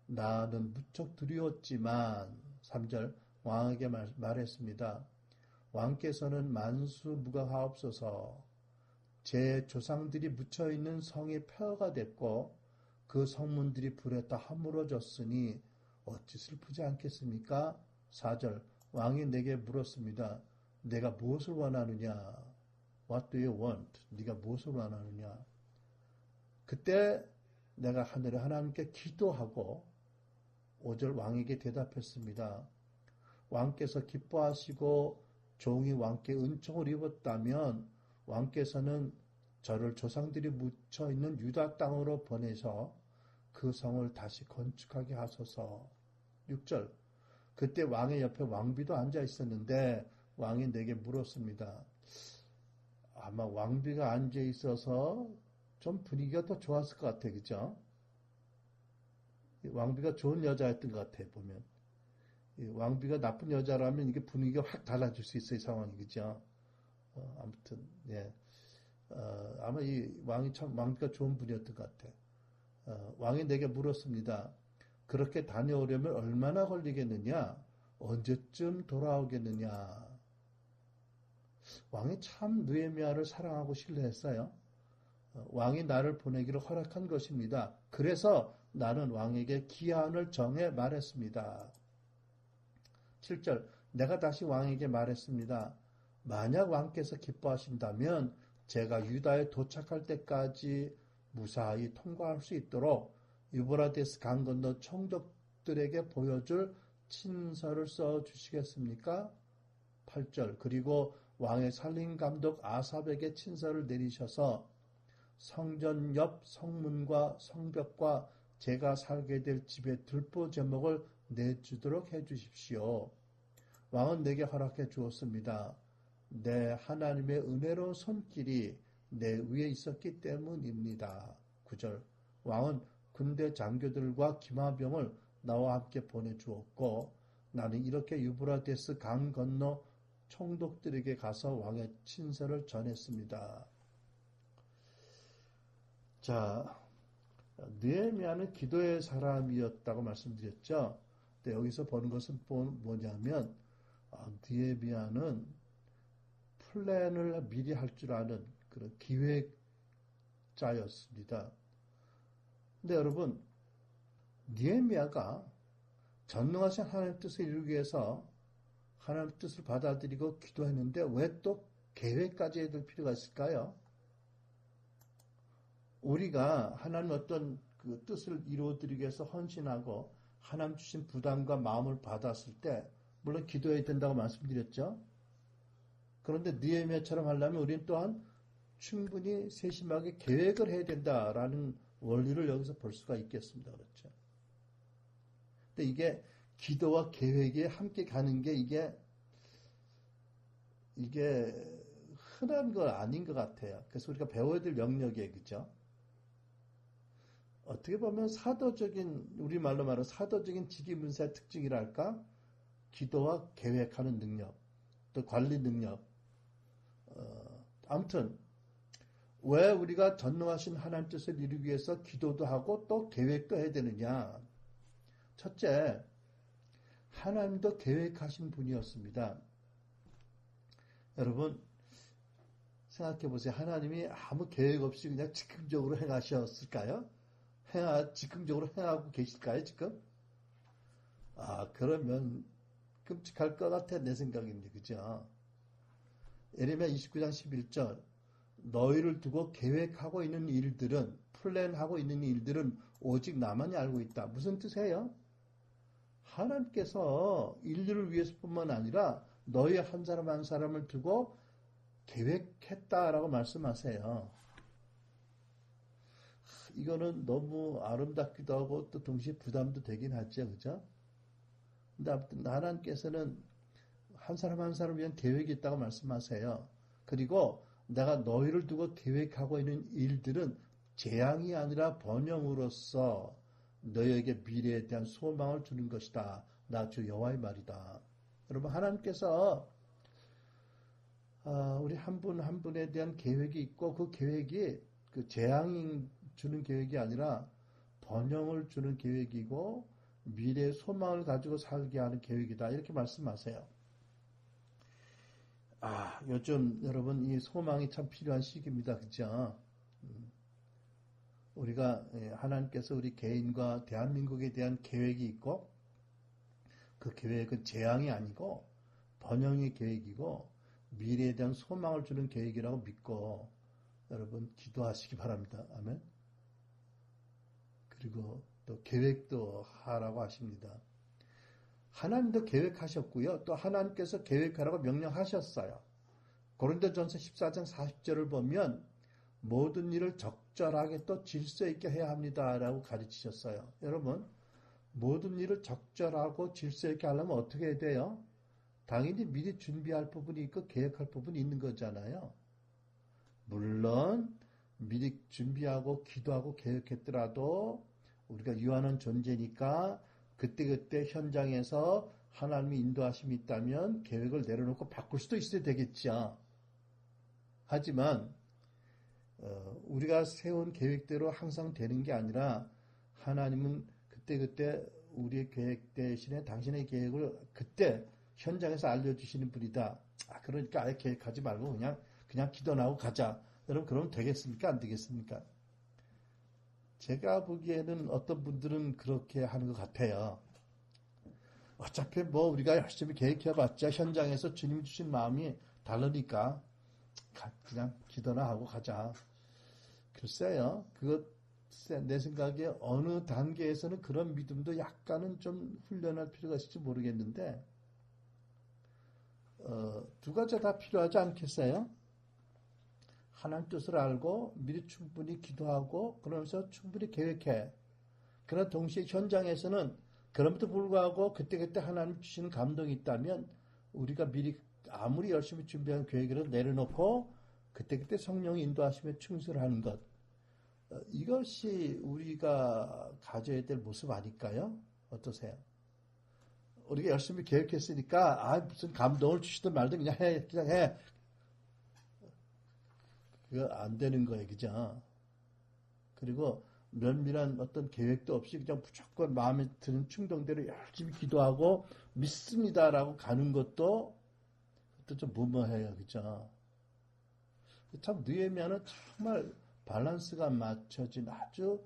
나는 무척 두려웠지만 3절 왕에게 말했습니다. 왕께서는 만수무강하옵소서. 제 조상들이 묻혀있는 성이 폐허가 됐고 그 성문들이 불에 다 허물어졌으니 어찌 슬프지 않겠습니까? 4절 왕이 내게 물었습니다. 내가 무엇을 원하느냐? What do you want? 네가 무엇을 원하느냐? 그때 내가 하늘의 하나님께 기도하고 5절 왕에게 대답했습니다. 왕께서 기뻐하시고 종이 왕께 은총을 입었다면 왕께서는 저를 조상들이 묻혀있는 유다 땅으로 보내서 그 성을 다시 건축하게 하소서. 6절 그때 왕의 옆에 왕비도 앉아 있었는데 왕이 내게 물었습니다. 아마 왕비가 앉아 있어서 좀 분위기가 더 좋았을 것 같아. 그죠? 왕비가 좋은 여자였던 것 같아 보면. 왕비가 나쁜 여자라면 이게 분위기가 확 달라질 수 있어요. 상황이. 그죠? 아무튼 예. 아마 이 왕비가 좋은 분이었던 것 같아. 왕이 내게 물었습니다. 그렇게 다녀오려면 얼마나 걸리겠느냐? 언제쯤 돌아오겠느냐? 왕이 참 느헤미야를 사랑하고 신뢰했어요. 왕이 나를 보내기를 허락한 것입니다. 그래서 나는 왕에게 기한을 정해 말했습니다. 7절 내가 다시 왕에게 말했습니다. 만약 왕께서 기뻐하신다면 제가 유다에 도착할 때까지 무사히 통과할 수 있도록 유브라데스 강 건너 총독들에게 보여줄 친서를 써주시겠습니까? 8절 그리고 왕의 살림감독 아삽에게 친서를 내리셔서 성전 옆 성문과 성벽과 제가 살게 될 집의 들보 제목을 내주도록 해주십시오. 왕은 내게 허락해 주었습니다. 내 하나님의 은혜로운 손길이 내 위에 있었기 때문입니다. 9절 왕은 군대 장교들과 기마병을 나와 함께 보내주었고 나는 이렇게 유브라데스 강 건너 총독들에게 가서 왕의 친서를 전했습니다. 자, 느헤미야는 기도의 사람이었다고 말씀드렸죠. 근데 여기서 보는 것은 뭐냐면, 느헤미야는 플랜을 미리 할 줄 아는 그런 기획자였습니다. 근데 여러분, 느헤미야가 전능하신 하나님의 뜻을 이루기 위해서 하나님의 뜻을 받아들이고 기도했는데 왜 또 계획까지 해둘 필요가 있을까요? 우리가 하나님 어떤 그 뜻을 이루어드리기 위해서 헌신하고 하나님 주신 부담과 마음을 받았을 때 물론 기도해야 된다고 말씀드렸죠. 그런데 느헤미야처럼 하려면 우리는 또한 충분히 세심하게 계획을 해야 된다라는 원리를 여기서 볼 수가 있겠습니다. 그렇죠. 근데 이게 기도와 계획이 함께 가는 게 이게 흔한 건 아닌 것 같아요. 그래서 우리가 배워야 될 영역이에요. 그죠? 어떻게 보면 우리말로 말하면 사도적인 직위문사의 특징이랄까? 기도와 계획하는 능력, 또 관리 능력. 아무튼, 왜 우리가 전능하신 하나님 뜻을 이루기 위해서 기도도 하고 또 계획도 해야 되느냐? 첫째, 하나님도 계획하신 분이었습니다. 여러분, 생각해 보세요. 하나님이 아무 계획 없이 그냥 즉흥적으로 행하셨을까요? 즉흥적으로 행하고 계실까요, 지금? 그러면 끔찍할 것 같아, 내 생각입니다. 그죠? 예레미야 29장 11절. 너희를 두고 계획하고 있는 일들은, 플랜하고 있는 일들은 오직 나만이 알고 있다. 무슨 뜻이에요? 하나님께서 인류를 위해서뿐만 아니라 너희 한 사람 한 사람을 두고 계획했다라고 말씀하세요. 이거는 너무 아름답기도 하고 또 동시에 부담도 되긴 하죠. 그죠? 근데 아무튼 하나님께서는 한 사람 한 사람을 위한 계획이 있다고 말씀하세요. 그리고 내가 너희를 두고 계획하고 있는 일들은 재앙이 아니라 번영으로서 너희에게 미래에 대한 소망을 주는 것이다. 나 주 여호와의 말이다. 여러분, 하나님께서 우리 한 분 한 분에 대한 계획이 있고 그 계획이 그 재앙이 주는 계획이 아니라 번영을 주는 계획이고 미래의 소망을 가지고 살게 하는 계획이다. 이렇게 말씀하세요. 요즘 여러분 이 소망이 참 필요한 시기입니다. 그죠? 우리가 하나님께서 우리 개인과 대한민국에 대한 계획이 있고 그 계획은 재앙이 아니고 번영의 계획이고 미래에 대한 소망을 주는 계획이라고 믿고 여러분 기도하시기 바랍니다. 아멘. 그리고 또 계획도 하라고 하십니다. 하나님도 계획하셨고요. 또 하나님께서 계획하라고 명령하셨어요. 고린도전서 14장 40절을 보면 모든 일을 적절하게 또 질서 있게 해야 합니다라고 가르치셨어요. 여러분, 모든 일을 적절하고 질서 있게 하려면 어떻게 해야 돼요? 당연히 미리 준비할 부분이 있고 계획할 부분이 있는 거잖아요. 물론 미리 준비하고 기도하고 계획했더라도 우리가 유한한 존재니까 그때그때 현장에서 하나님의 인도하심이 있다면 계획을 내려놓고 바꿀 수도 있어야 되겠죠. 하지만 우리가 세운 계획대로 항상 되는 게 아니라 하나님은 그때그때 우리의 계획 대신에 당신의 계획을 그때 현장에서 알려주시는 분이다. 그러니까 아예 계획하지 말고 그냥 기도 나오고 가자. 여러분 그러면 되겠습니까? 안 되겠습니까? 제가 보기에는 어떤 분들은 그렇게 하는 것 같아요. 어차피 우리가 열심히 계획해봤자 현장에서 주님 주신 마음이 다르니까 그냥 기도나 하고 가자. 글쎄요. 내 생각에 어느 단계에서는 그런 믿음도 약간은 좀 훈련할 필요가 있을지 모르겠는데 두 가지 다 필요하지 않겠어요? 하나님 뜻을 알고 미리 충분히 기도하고 그러면서 충분히 계획해. 그러나 동시에 현장에서는 그럼에도 불구하고 그때그때 하나님 주시는 감동이 있다면 우리가 미리 아무리 열심히 준비한 계획을 내려놓고 그때그때 성령이 인도하시며 충실하는 것. 이것이 우리가 가져야 될 모습 아닐까요? 어떠세요? 우리가 열심히 계획했으니까 무슨 감동을 주시든 말든 그냥 해. 그거 안 되는 거예요. 그죠? 그리고 면밀한 어떤 계획도 없이 그냥 무조건 마음에 드는 충동대로 열심히 기도하고 믿습니다라고 가는 것도 좀 무모해요. 그죠? 참 느헤미야는 정말 밸런스가 맞춰진 아주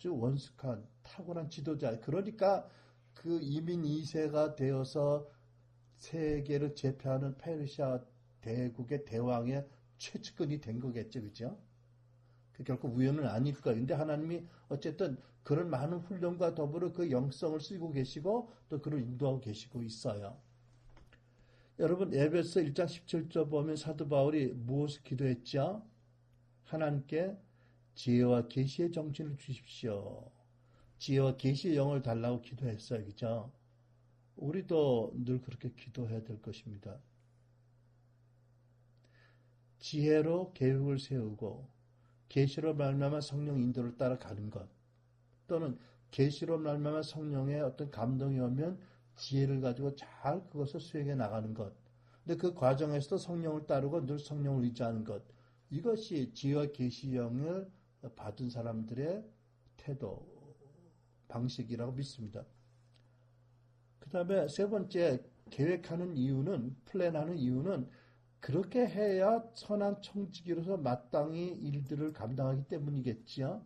원숙한 탁월한 지도자. 그러니까 그 이민 2세가 되어서 세계를 제패하는 페르시아 대국의 대왕의 최측근이 된 거겠죠. 그죠? 그 결코 우연은 아닐 거예요. 근데 하나님이 어쨌든 그런 많은 훈련과 더불어 그 영성을 쓰고 계시고 또 그를 인도하고 계시고 있어요. 여러분 에베소 1장 17절 보면 사도 바울이 무엇을 기도했죠? 하나님께 지혜와 계시의 정신을 주십시오. 지혜와 계시의 영을 달라고 기도했어요. 그죠? 우리도 늘 그렇게 기도해야 될 것입니다. 지혜로 계획을 세우고 계시로 말미암아 성령 인도를 따라가는 것, 또는 계시로 말미암아 성령의 어떤 감동이 오면 지혜를 가지고 잘 그것을 수행해 나가는 것. 근데 그 과정에서도 성령을 따르고 늘 성령을 의지하는 것. 이것이 지혜와 계시형을 받은 사람들의 태도, 방식이라고 믿습니다. 그 다음에 세 번째, 계획하는 이유는, 플랜하는 이유는 그렇게 해야 선한 청지기로서 마땅히 일들을 감당하기 때문이겠지요.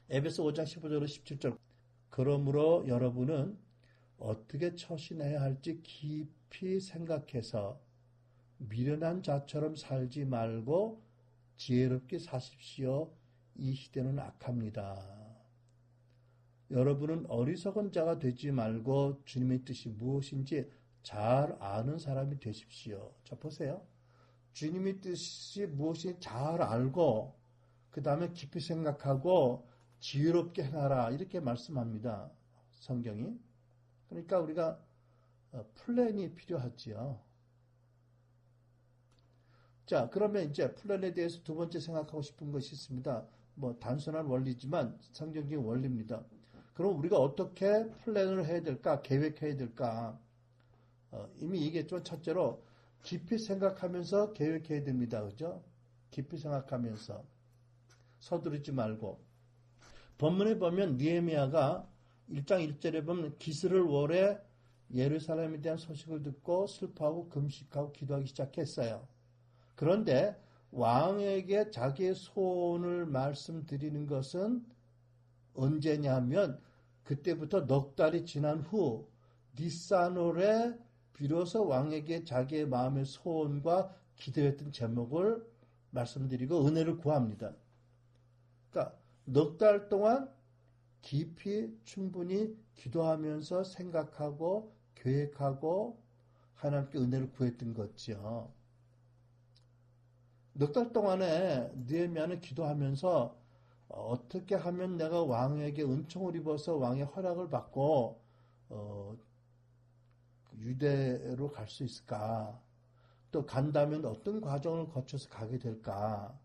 에베소 5장 15절로 17절. 그러므로 여러분은 어떻게 처신해야 할지 깊이 생각해서 미련한 자처럼 살지 말고 지혜롭게 사십시오. 이 시대는 악합니다. 여러분은 어리석은 자가 되지 말고 주님의 뜻이 무엇인지 잘 아는 사람이 되십시오. 자, 보세요. 주님의 뜻이 무엇인지 잘 알고 그 다음에 깊이 생각하고 지혜롭게 행하라 이렇게 말씀합니다. 성경이. 그러니까 우리가 플랜이 필요하지요. 자, 그러면 이제 플랜에 대해서 두 번째 생각하고 싶은 것이 있습니다. 뭐 단순한 원리지만 성경적인 원리입니다. 그럼 우리가 어떻게 플랜을 해야 될까? 계획해야 될까? 이미 얘기했지만 첫째로 깊이 생각하면서 계획해야 됩니다. 그죠? 깊이 생각하면서 서두르지 말고. 본문에 보면 느헤미야가 1장 1절에 보면 기스를 월에 예루살렘에 대한 소식을 듣고 슬퍼하고 금식하고 기도하기 시작했어요. 그런데 왕에게 자기의 소원을 말씀드리는 것은 언제냐면 그때부터 넉 달이 지난 후 니산월에 비로소 왕에게 자기의 마음의 소원과 기도했던 제목을 말씀드리고 은혜를 구합니다. 그러니까 넉 달 동안 깊이 충분히 기도하면서 생각하고 계획하고 하나님께 은혜를 구했던 거죠. 넉 달 동안에 느헤미야는 기도하면서 어떻게 하면 내가 왕에게 은총을 입어서 왕의 허락을 받고 유대로 갈 수 있을까? 또 간다면 어떤 과정을 거쳐서 가게 될까?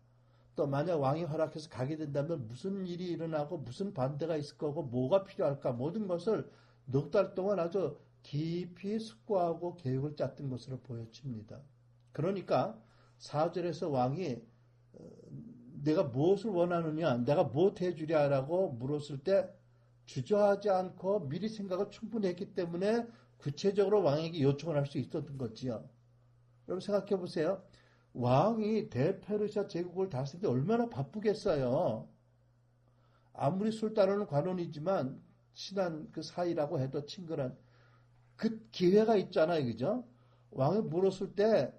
또 만약 왕이 허락해서 가게 된다면 무슨 일이 일어나고 무슨 반대가 있을 거고 뭐가 필요할까? 모든 것을 넉 달 동안 아주 깊이 숙고하고 계획을 짰던 것으로 보여집니다. 그러니까 4절에서 왕이 내가 무엇을 원하느냐, 내가 무엇 해주랴라고 물었을 때 주저하지 않고 미리 생각을 충분히 했기 때문에 구체적으로 왕에게 요청을 할 수 있었던 거지요. 여러분 생각해 보세요. 왕이 대페르시아 제국을 다스리는데 얼마나 바쁘겠어요. 아무리 술따르는 관원이지만 친한 그 사이라고 해도 친근한 그 기회가 있잖아요. 그죠? 왕이 물었을 때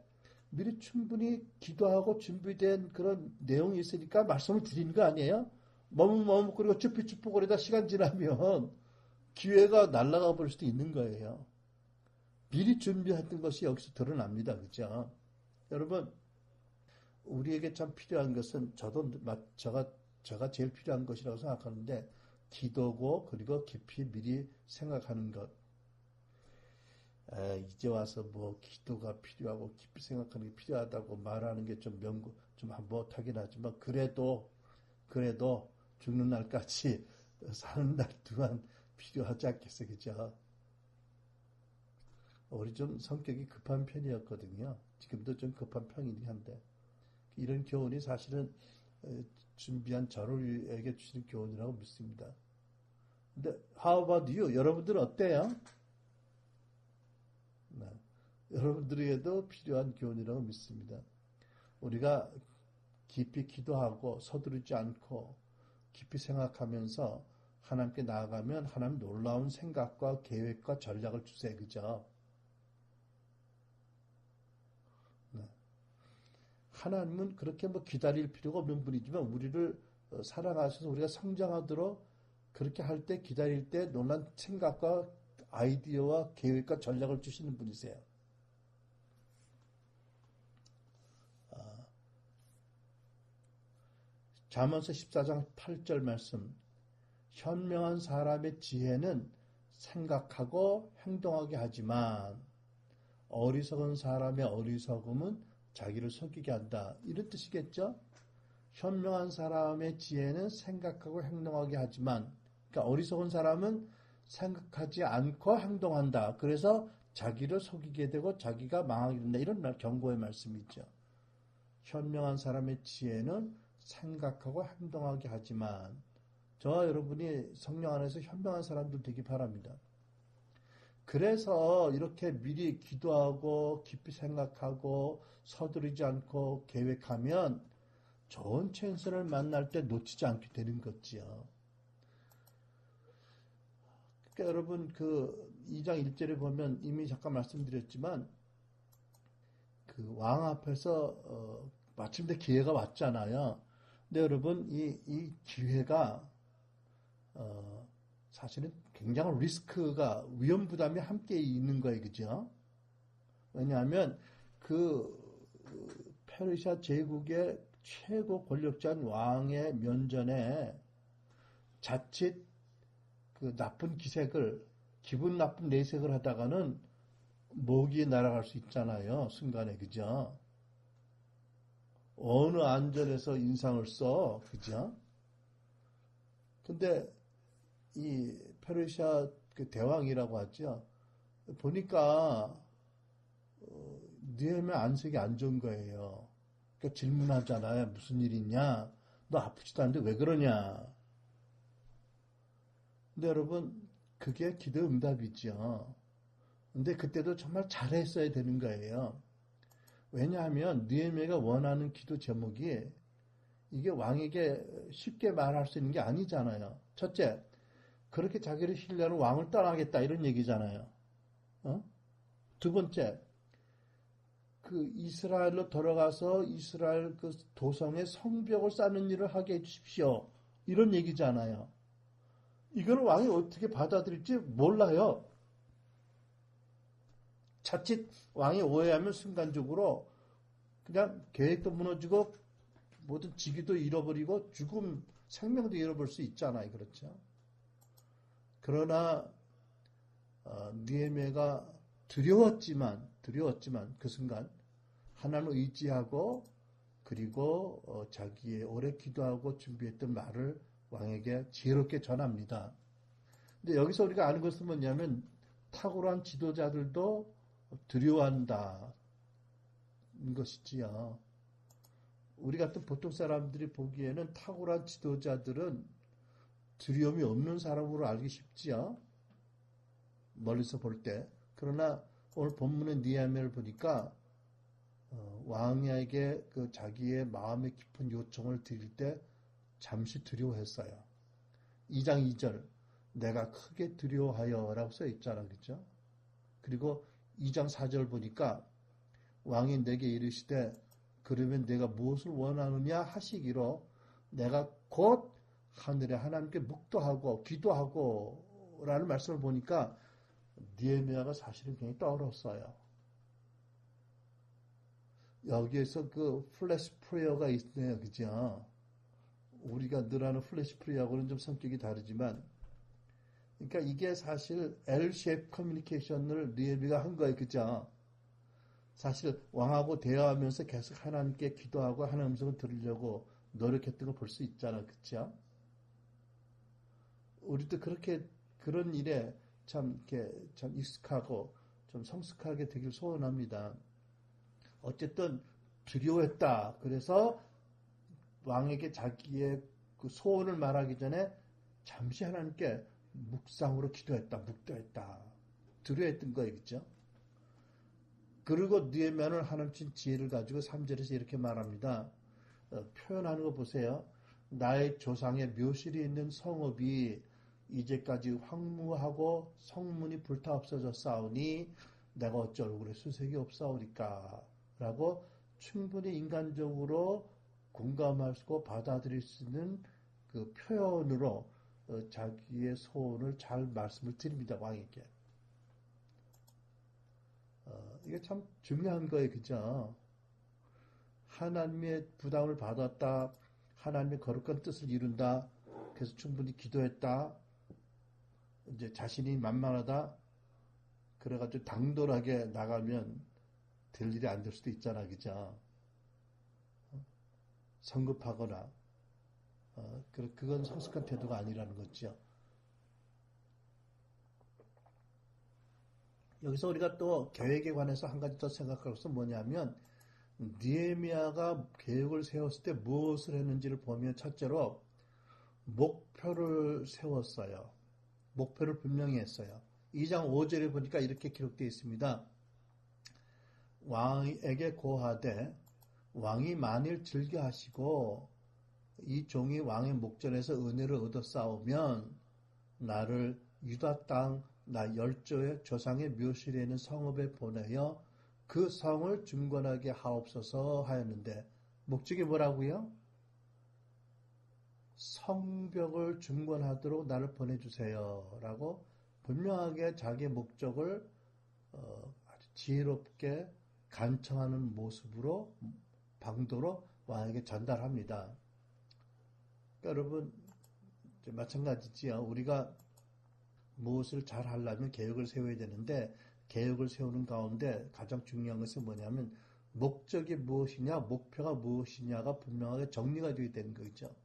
미리 충분히 기도하고 준비된 그런 내용이 있으니까 말씀을 드리는 거 아니에요? 머뭇머뭇거리고 쭈뼛쭈뼛거리다 시간 지나면 기회가 날아가 버릴 수도 있는 거예요. 미리 준비했던 것이 여기서 드러납니다. 그죠? 여러분, 우리에게 참 필요한 것은 제가 제일 필요한 것이라고 생각하는데 기도고 그리고 깊이 미리 생각하는 것. 이제 와서 뭐 기도가 필요하고 깊이 생각하는 게 필요하다고 말하는 게 좀 못하긴 하지만 그래도 죽는 날까지 사는 날 동안 필요하지 않겠어요. 그죠? 우리 좀 성격이 급한 편이었거든요. 지금도 좀 급한 편이긴 한데 이런 교훈이 사실은 준비한 저를에게 주시는 교훈이라고 믿습니다. 근데 how about you? 여러분들은 어때요? 네. 여러분들에게도 필요한 교훈이라고 믿습니다. 우리가 깊이 기도하고 서두르지 않고 깊이 생각하면서 하나님께 나아가면 하나님 놀라운 생각과 계획과 전략을 주세요. 그죠? 네. 하나님은 그렇게 뭐 기다릴 필요가 없는 분이지만 우리를 사랑하셔서 우리가 성장하도록 그렇게 할 때 기다릴 때 놀란 생각과 아이디어와 계획과 전략을 주시는 분이세요. 잠언서 14장 8절 말씀. 현명한 사람의 지혜는 생각하고 행동하게 하지만 어리석은 사람의 어리석음은 자기를 속이게 한다. 이런 뜻이겠죠? 현명한 사람의 지혜는 생각하고 행동하게 하지만, 그러니까 어리석은 사람은 생각하지 않고 행동한다. 그래서 자기를 속이게 되고 자기가 망하게 된다. 이런 경고의 말씀이죠. 현명한 사람의 지혜는 생각하고 행동하게 하지만, 저와 여러분이 성령 안에서 현명한 사람들 되기 바랍니다. 그래서 이렇게 미리 기도하고 깊이 생각하고 서두르지 않고 계획하면 좋은 찬스를 만날 때 놓치지 않게 되는 거지요. 그러니까 여러분 그 2장 1절에 보면 이미 잠깐 말씀드렸지만 그 왕 앞에서 마침내 기회가 왔잖아요. 근데 여러분 이 기회가 사실은 굉장한 리스크가 위험 부담이 함께 있는 거예요. 그죠? 왜냐하면 그 페르시아 제국의 최고 권력자인 왕의 면전에 자칫 그 나쁜 기색을 기분 나쁜 내색을 하다가는 목이 날아갈 수 있잖아요. 순간에. 그죠? 어느 안전에서 인상을 써. 그죠? 근데 이 페르시아 그 대왕이라고 하죠. 보니까 느헤미야 안색이 안 좋은 거예요. 그러니까 질문하잖아요. 무슨 일 있냐? 너 아프지도 않은데 왜 그러냐? 근데 여러분 그게 기도 응답이죠. 근데 그때도 정말 잘했어야 되는 거예요. 왜냐하면 느헤미야가 원하는 기도 제목이 이게 왕에게 쉽게 말할 수 있는 게 아니잖아요. 첫째, 그렇게 자기를 신뢰하는 왕을 떠나겠다 이런 얘기잖아요. 두 번째, 그 이스라엘로 돌아가서 이스라엘 그 도성에 성벽을 쌓는 일을 하게 해주십시오. 이런 얘기잖아요. 이걸 왕이 어떻게 받아들일지 몰라요. 자칫 왕이 오해하면 순간적으로 그냥 계획도 무너지고 모든 직위도 잃어버리고 죽음, 생명도 잃어버릴 수 있잖아요. 그렇죠? 그러나 느헤미야가 두려웠지만 그 순간 하나님을 의지하고 그리고 자기의 오래 기도하고 준비했던 말을 왕에게 지혜롭게 전합니다. 근데 여기서 우리가 아는 것은 뭐냐면 탁월한 지도자들도 두려워한다는 것이지요. 우리 같은 보통 사람들이 보기에는 탁월한 지도자들은 두려움이 없는 사람으로 알기 쉽지요. 멀리서 볼 때. 그러나 오늘 본문의 느헤미야를 보니까 왕에게 그 자기의 마음의 깊은 요청을 드릴 때 잠시 두려워했어요. 2장 2절 내가 크게 두려워하여 라고 써 있잖아. 그렇죠? 그리고 2장 4절 보니까 왕이 내게 이르시되 그러면 내가 무엇을 원하느냐 하시기로 내가 곧 하늘에 하나님께 묵도하고 기도하고 라는 말씀을 보니까 느헤미야가 사실은 굉장히 떨었어요. 여기에서 그 플래시 프레이어가 있네요. 그죠? 우리가 늘 하는 플래시 프레이어하고는 좀 성격이 다르지만 그러니까 이게 사실 L-shape 커뮤니케이션을 느헤미야가 한 거예요. 그죠? 사실 왕하고 대화하면서 계속 하나님께 기도하고 하나님 음성을 들으려고 노력했던 걸 볼 수 있잖아. 그쵸? 우리도 그렇게 그런 일에 참 익숙하고 좀 성숙하게 되길 소원합니다. 어쨌든 두려워했다. 그래서 왕에게 자기의 그 소원을 말하기 전에 잠시 하나님께 묵상으로 기도했다, 묵도했다, 두려했던 거겠죠. 그리고 느헤미야는 하나님 지혜를 가지고 3절에서 이렇게 말합니다. 표현하는 거 보세요. 나의 조상의 묘실이 있는 성읍이 이제까지 황무하고 성문이 불타 없어졌사오니 내가 어찌 얼굴에 수색이 없사오리까 라고 충분히 인간적으로 공감하고 받아들일 수 있는 그 표현으로 자기의 소원을 잘 말씀을 드립니다. 왕에게. 이게 참 중요한 거예요. 그죠? 하나님의 부담을 받았다. 하나님의 거룩한 뜻을 이룬다. 그래서 충분히 기도했다. 이제 자신이 만만하다. 그래가지고 당돌하게 나가면 될 일이 안 될 수도 있잖아. 그죠? 성급하거나. 그건 성숙한 태도가 아니라는 거죠. 여기서 우리가 또 계획에 관해서 한 가지 더 생각할 것은 뭐냐면 느헤미야가 계획을 세웠을 때 무엇을 했는지를 보면 첫째로 목표를 세웠어요. 목표를 분명히 했어요. 2장 5절에 보니까 이렇게 기록되어 있습니다. 왕에게 고하되 왕이 만일 즐겨하시고 이 종이 왕의 목전에서 은혜를 얻어 싸우면 나를 유다 땅 나 열조의 조상의 묘실에 있는 성읍에 보내어 그 성을 중건하게 하옵소서 하였는데 목적이 뭐라고요? 성벽을 중건하도록 나를 보내주세요 라고 분명하게 자기의 목적을 아주 지혜롭게 간청하는 모습으로 방도로 왕에게 전달합니다. 그러니까 여러분 마찬가지지요. 우리가 무엇을 잘 하려면 계획을 세워야 되는데 계획을 세우는 가운데 가장 중요한 것은 뭐냐면 목적이 무엇이냐, 목표가 무엇이냐가 분명하게 정리가 되어야 되는 거죠.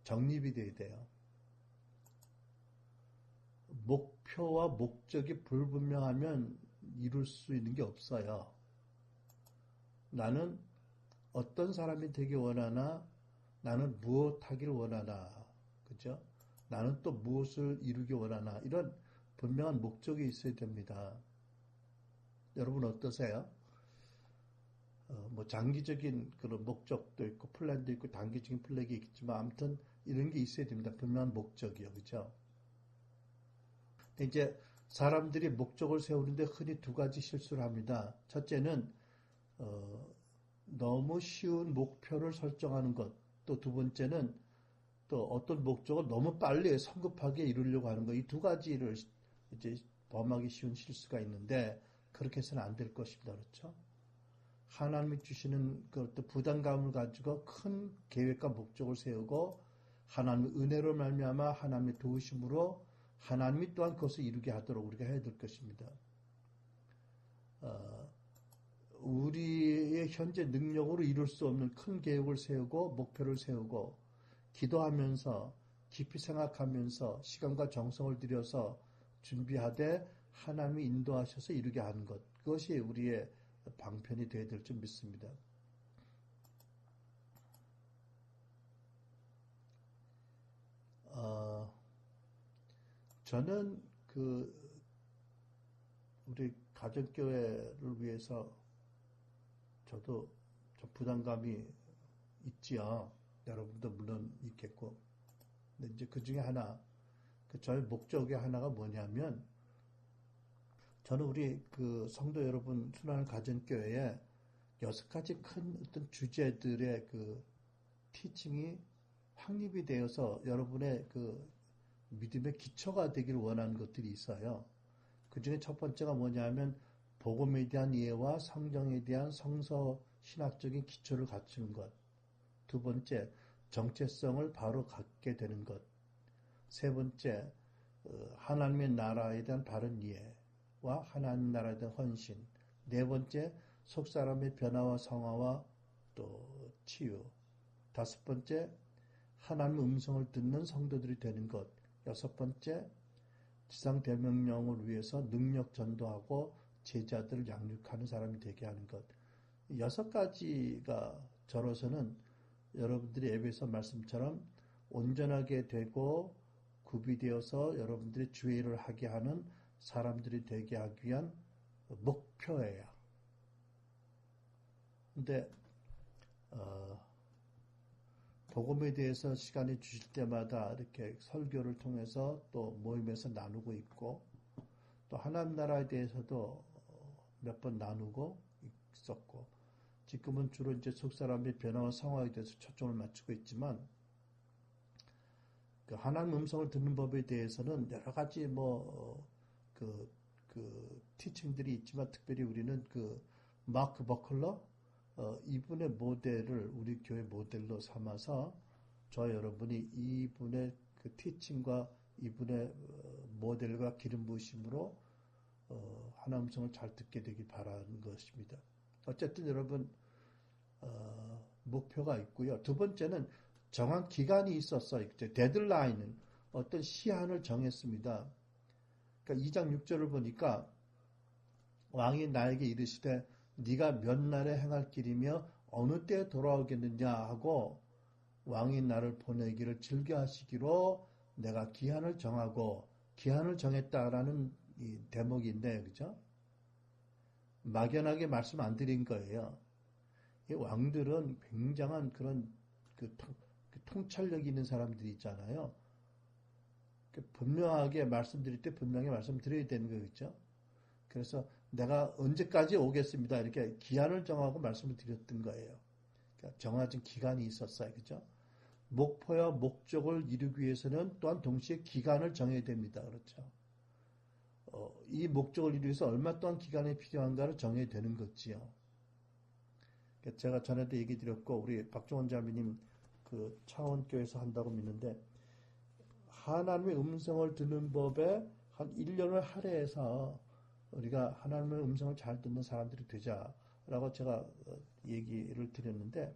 정립이 되어야 돼요. 목표와 목적이 불분명하면 이룰 수 있는 게 없어요. 나는 어떤 사람이 되기 원하나, 나는 무엇 하기를 원하나, 그죠? 나는 또 무엇을 이루기 원하나, 이런 분명한 목적이 있어야 됩니다. 여러분 어떠세요? 뭐 장기적인 그런 목적도 있고 플랜도 있고 단기적인 플랜이 있겠지만 아무튼 이런 게 있어야 됩니다. 분명한 목적이요, 그죠? 이제 사람들이 목적을 세우는데 흔히 두 가지 실수를 합니다. 첫째는 너무 쉬운 목표를 설정하는 것. 또 두 번째는 또 어떤 목적을 너무 빨리 성급하게 이루려고 하는 것. 이 두 가지를 이제 범하기 쉬운 실수가 있는데 그렇게 해서는 안 될 것입니다. 그렇죠? 하나님이 주시는 그 부담감을 가지고 큰 계획과 목적을 세우고 하나님의 은혜로 말미암아 하나님의 도우심으로 하나님이 또한 그것을 이루게 하도록 우리가 해야 될 것입니다. 우리의 현재 능력으로 이룰 수 없는 큰 계획을 세우고 목표를 세우고 기도하면서 깊이 생각하면서 시간과 정성을 들여서 준비하되 하나님이 인도하셔서 이루게 하는 것. 그것이 우리의 방편이 되어야 될 줄 믿습니다. 저는 우리 가정교회를 위해서 저도 좀 부담감이 있지요. 여러분도 물론 있겠고. 근데 이제 그 중에 하나, 저의 목적의 하나가 뭐냐면, 저는 우리 성도 여러분 순환 가정교회에 6가지 큰 어떤 주제들의 티칭이 확립이 되어서 여러분의 믿음의 기초가 되기를 원하는 것들이 있어요. 그 중에 첫 번째가 뭐냐면 복음에 대한 이해와 성경에 대한 성서 신학적인 기초를 갖추는 것. 두 번째, 정체성을 바로 갖게 되는 것. 세 번째, 하나님의 나라에 대한 바른 이해와 하나님 나라에 대한 헌신. 네 번째, 속사람의 변화와 성화와 또 치유. 다섯 번째, 하나님의 음성을 듣는 성도들이 되는 것. 여섯 번째, 지상 대명령을 위해서 능력 전도하고 제자들을 양육하는 사람이 되게 하는 것. 6가지가 저로서는 여러분들이 에베소 말씀처럼 온전하게 되고 구비되어서 여러분들이 주의를 하게 하는 사람들이 되게 하기 위한 목표예요. 근데 복음에 대해서 시간이 주실 때마다 이렇게 설교를 통해서 또 모임에서 나누고 있고, 또 하나님 나라에 대해서도 몇 번 나누고 있었고, 지금은 주로 이제 속사람의 변화와 상황에 대해서 초점을 맞추고 있지만, 그 하나님 음성을 듣는 법에 대해서는 여러 가지 티칭들이 있지만, 특별히 우리는 그 마크 버클러 이분의 모델을 우리 교회 모델로 삼아서 저 여러분이 이분의 그 티칭과 이분의 모델과 기름 부으심으로 하나님 음성을 잘 듣게 되길 바라는 것입니다. 어쨌든 여러분 목표가 있고요. 두 번째는 정한 기간이 있었어요. 데드라인은 어떤 시한을 정했습니다. 그러니까 2장 6절을 보니까 왕이 나에게 이르시되 네가 몇 날에 행할 길이며 어느 때에 돌아오겠느냐 하고 왕이 나를 보내기를 즐겨하시기로 내가 기한을 정하고 기한을 정했다라는 이 대목인데, 그죠? 막연하게 말씀 안 드린 거예요. 이 왕들은 굉장한 그런 그 통찰력 있는 사람들이 있잖아요. 분명하게 말씀드릴 때 분명히 말씀드려야 되는 거겠죠. 그래서 내가 언제까지 오겠습니다. 이렇게 기한을 정하고 말씀을 드렸던 거예요. 그러니까 정해진 기간이 있었어요. 그죠? 목표와 목적을 이루기 위해서는 또한 동시에 기간을 정해야 됩니다. 그렇죠? 이 목적을 이루기 위해서 얼마 동안 기간이 필요한가를 정해야 되는 거지요. 그러니까 제가 전에도 얘기 드렸고, 우리 박종원 자매님 그 창원교회에서 한다고 믿는데, 하나님의 음성을 듣는 법에 한 1년을 할애해서 우리가 하나님의 음성을 잘 듣는 사람들이 되자라고 제가 얘기를 드렸는데,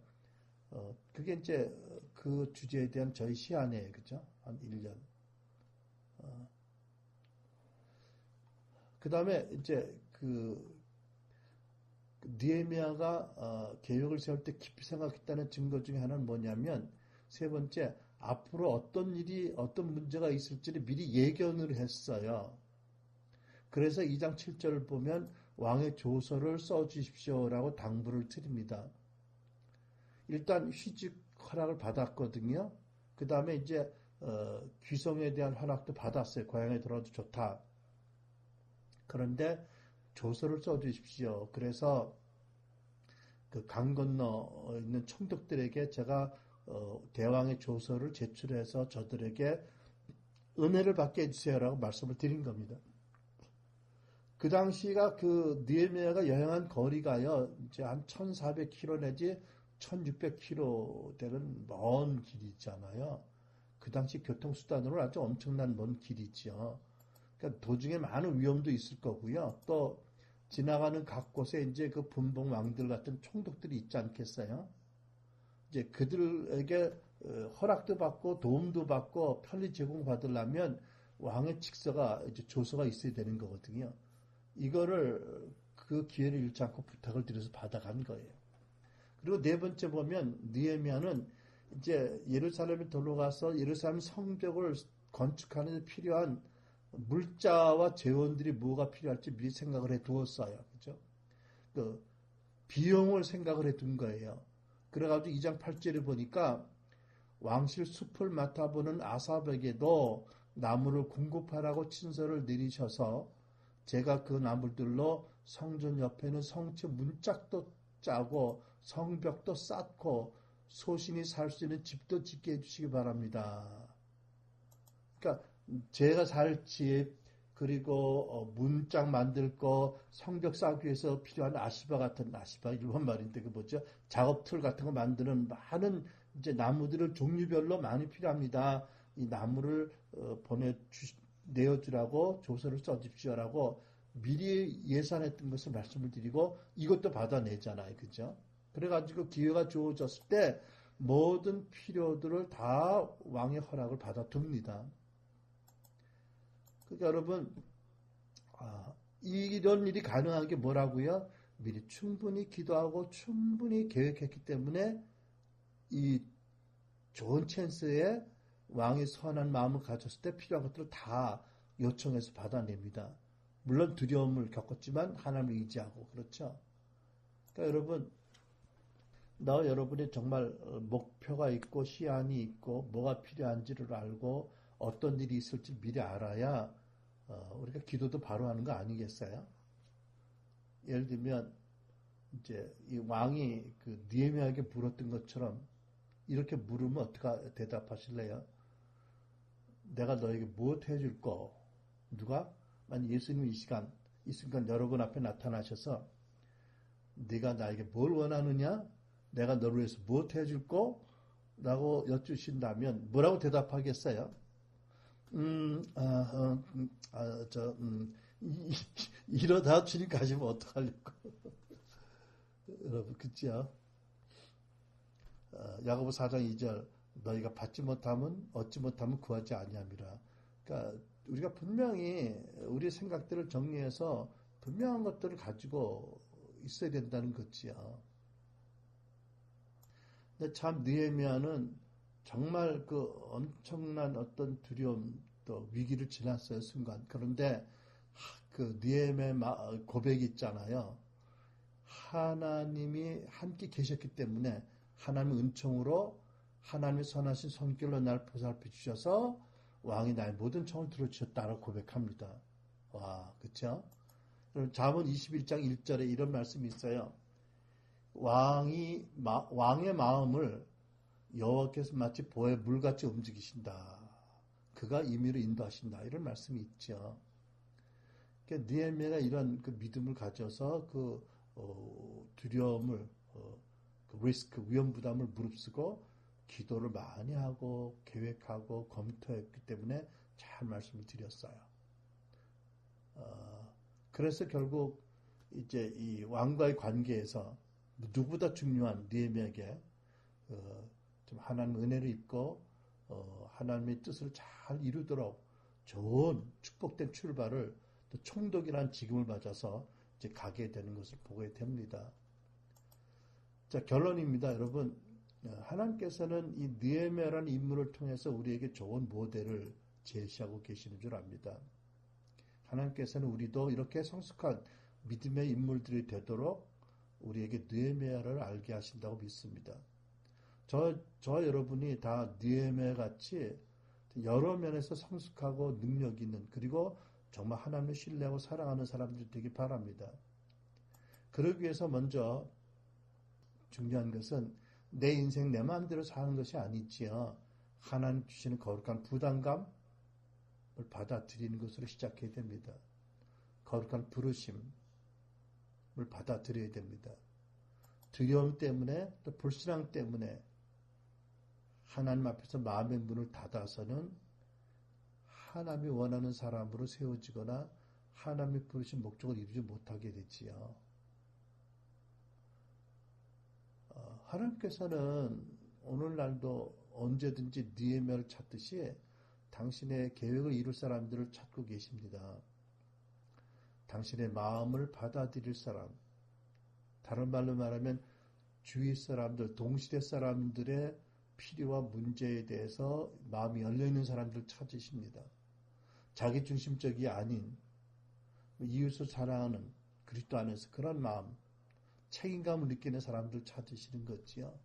그게 이제 그 주제에 대한 저희 시안이에요. 그죠? 한 1년. 그 다음에 이제 느헤미야가 계획을 세울 때 깊이 생각했다는 증거 중에 하나는 뭐냐면, 세 번째, 앞으로 어떤 일이, 어떤 문제가 있을지를 미리 예견을 했어요. 그래서 2장 7절을 보면 왕의 조서를 써주십시오라고 당부를 드립니다. 일단 휴직 허락을 받았거든요. 그 다음에 이제 귀성에 대한 허락도 받았어요. 고향에 들어도 좋다. 그런데 조서를 써주십시오. 그래서 그 강 건너 있는 총독들에게 제가 대왕의 조서를 제출해서 저들에게 은혜를 받게 해주세요라고 말씀을 드린 겁니다. 그 당시가 그 느헤미야가 여행한 거리가요, 이제 한 1400km 내지 1600km 되는 먼 길이 있잖아요. 그 당시 교통수단으로 아주 엄청난 먼 길이죠. 그러니까 도중에 많은 위험도 있을 거고요. 또 지나가는 각 곳에 이제 그 분봉 왕들 같은 총독들이 있지 않겠어요? 이제 그들에게 허락도 받고 도움도 받고 편리 제공받으려면 왕의 직서가 이제 조서가 있어야 되는 거거든요. 이거를 그 기회를 잃지 않고 부탁을 드려서 받아간 거예요. 그리고 네 번째 보면 느헤미야는 이제 예루살렘에 돌아가서 예루살렘 성벽을 건축하는 데 필요한 물자와 재원들이 뭐가 필요할지 미리 생각을 해 두었어요. 그죠? 그 비용을 생각을 해 둔 거예요. 그래가지고 2장 8절에 보니까 왕실 숲을 맡아보는 아삽에게도 나무를 공급하라고 친서를 내리셔서 제가 그 나무들로 성전 옆에는 성체 문짝도 짜고 성벽도 쌓고 소신이 살 수 있는 집도 짓게 해주시기 바랍니다. 그러니까 제가 살 집, 그리고 문짝 만들 거, 성벽 쌓기 위해서 필요한 아시바 일본 말인데 그 뭐죠? 작업 툴 같은 거 만드는 많은 이제 나무들을 종류별로 많이 필요합니다. 이 나무를 내어주라고 조서를 써주십시오라고 미리 예산했던 것을 말씀을 드리고 이것도 받아내잖아요. 그죠? 그래가지고 기회가 주어졌을 때 모든 필요들을 다 왕의 허락을 받아둡니다. 그러니까 여러분, 이런 일이 가능한 게 뭐라고요? 미리 충분히 기도하고 충분히 계획했기 때문에 이 좋은 찬스에 왕이 선한 마음을 가졌을 때 필요한 것들을 다 요청해서 받아냅니다. 물론 두려움을 겪었지만 하나님을 의지하고 그렇죠. 그러니까 여러분 여러분이 정말 목표가 있고 시안이 있고 뭐가 필요한지를 알고 어떤 일이 있을지 미리 알아야 우리가 기도도 바로 하는 거 아니겠어요? 예를 들면 이제 이 왕이 그 느헤미야에게 물었던 것처럼 이렇게 물으면 어떻게 대답하실래요? 내가 너에게 무엇 해줄 거? 누가? 만약 예수님이 이 순간 여러분 앞에 나타나셔서 네가 나에게 뭘 원하느냐? 내가 너를 위해서 무엇 해줄 거? 라고 여쭈신다면 뭐라고 대답하겠어요? 이러다 주님 가시면 어떡하려고. 여러분, 그죠? 야고보 4장 2절 너희가 받지 못하면 얻지 못하면 구하지 아니함이라. 그러니까 우리가 분명히 우리 생각들을 정리해서 분명한 것들을 가지고 있어야 된다는 거지요. 근데 참 느헤미야는 정말 그 엄청난 어떤 두려움 또 위기를 지났어요 순간. 그런데 그 느헤미야 고백이 있잖아요. 하나님이 함께 계셨기 때문에 하나님의 은총으로 하나님의 선하신 손길로 날 보살펴 주셔서 왕이 나의 모든 청을 들어주셨다라고 고백합니다. 와, 그쵸? 잠언 21장 1절에 이런 말씀이 있어요. 왕의 마음을 여호와께서 마치 보의 물같이 움직이신다. 그가 임의로 인도하신다. 이런 말씀이 있죠. 그러니까 느헤미야가 이런 그 믿음을 가져서 그 두려움을 그 리스크 위험 부담을 무릅쓰고 기도를 많이 하고 계획하고 검토했기 때문에 잘 말씀을 드렸어요. 그래서 결국 이제 이 왕과의 관계에서 누구보다 중요한 느헤미야에게 좀 하나님의 은혜를 입고 하나님의 뜻을 잘 이루도록 좋은 축복된 출발을 또 총독이라는 직임을 맞아서 이제 가게 되는 것을 보게 됩니다. 자, 결론입니다. 여러분, 하나님께서는 이 느헤미야라는 인물을 통해서 우리에게 좋은 모델을 제시하고 계시는 줄 압니다. 하나님께서는 우리도 이렇게 성숙한 믿음의 인물들이 되도록 우리에게 느헤미야를 알게 하신다고 믿습니다. 저 여러분이 다 느헤미야 같이 여러 면에서 성숙하고 능력 있는 그리고 정말 하나님을 신뢰하고 사랑하는 사람들이 되기 바랍니다. 그러기 위해서 먼저 중요한 것은 내 인생 내 마음대로 사는 것이 아니지요. 하나님 주시는 거룩한 부담감을 받아들이는 것으로 시작해야 됩니다. 거룩한 부르심을 받아들여야 됩니다. 두려움 때문에 또 불신앙 때문에 하나님 앞에서 마음의 문을 닫아서는 하나님이 원하는 사람으로 세워지거나 하나님이 부르신 목적을 이루지 못하게 되지요. 하나님께서는 오늘날도 언제든지 느헤미야를 찾듯이 당신의 계획을 이룰 사람들을 찾고 계십니다. 당신의 마음을 받아들일 사람, 다른 말로 말하면 주위 사람들, 동시대 사람들의 필요와 문제에 대해서 마음이 열려있는 사람들을 찾으십니다. 자기중심적이 아닌 이웃을 사랑하는 그리스도 안에서 그런 마음, 책임감을 느끼는 사람들 찾으시는 거지요.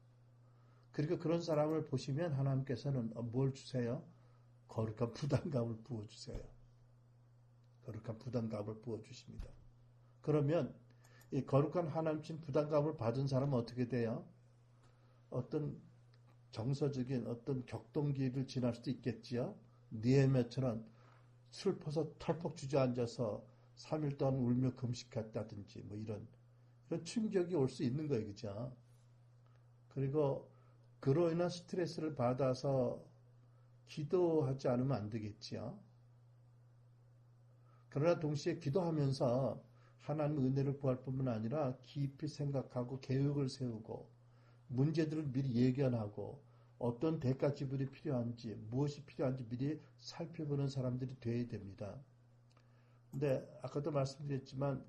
그리고 그런 사람을 보시면 하나님께서는 뭘 주세요? 거룩한 부담감을 부어주세요. 거룩한 부담감을 부어주십니다. 그러면 이 거룩한 하나님 신 부담감을 받은 사람은 어떻게 돼요? 어떤 정서적인 어떤 격동기를 지날 수도 있겠지요. 느헤미야처럼 슬퍼서 털퍽 주저앉아서 3일 동안 울며 금식했다든지 뭐 이런 충격이 올 수 있는 거예요. 그죠? 그리고 그로 인한 스트레스를 받아서 기도하지 않으면 안 되겠지요. 그러나 동시에 기도하면서 하나님의 은혜를 구할 뿐만 아니라 깊이 생각하고 계획을 세우고 문제들을 미리 예견하고 어떤 대가 지불이 필요한지 무엇이 필요한지 미리 살펴보는 사람들이 되어야 됩니다. 근데 아까도 말씀드렸지만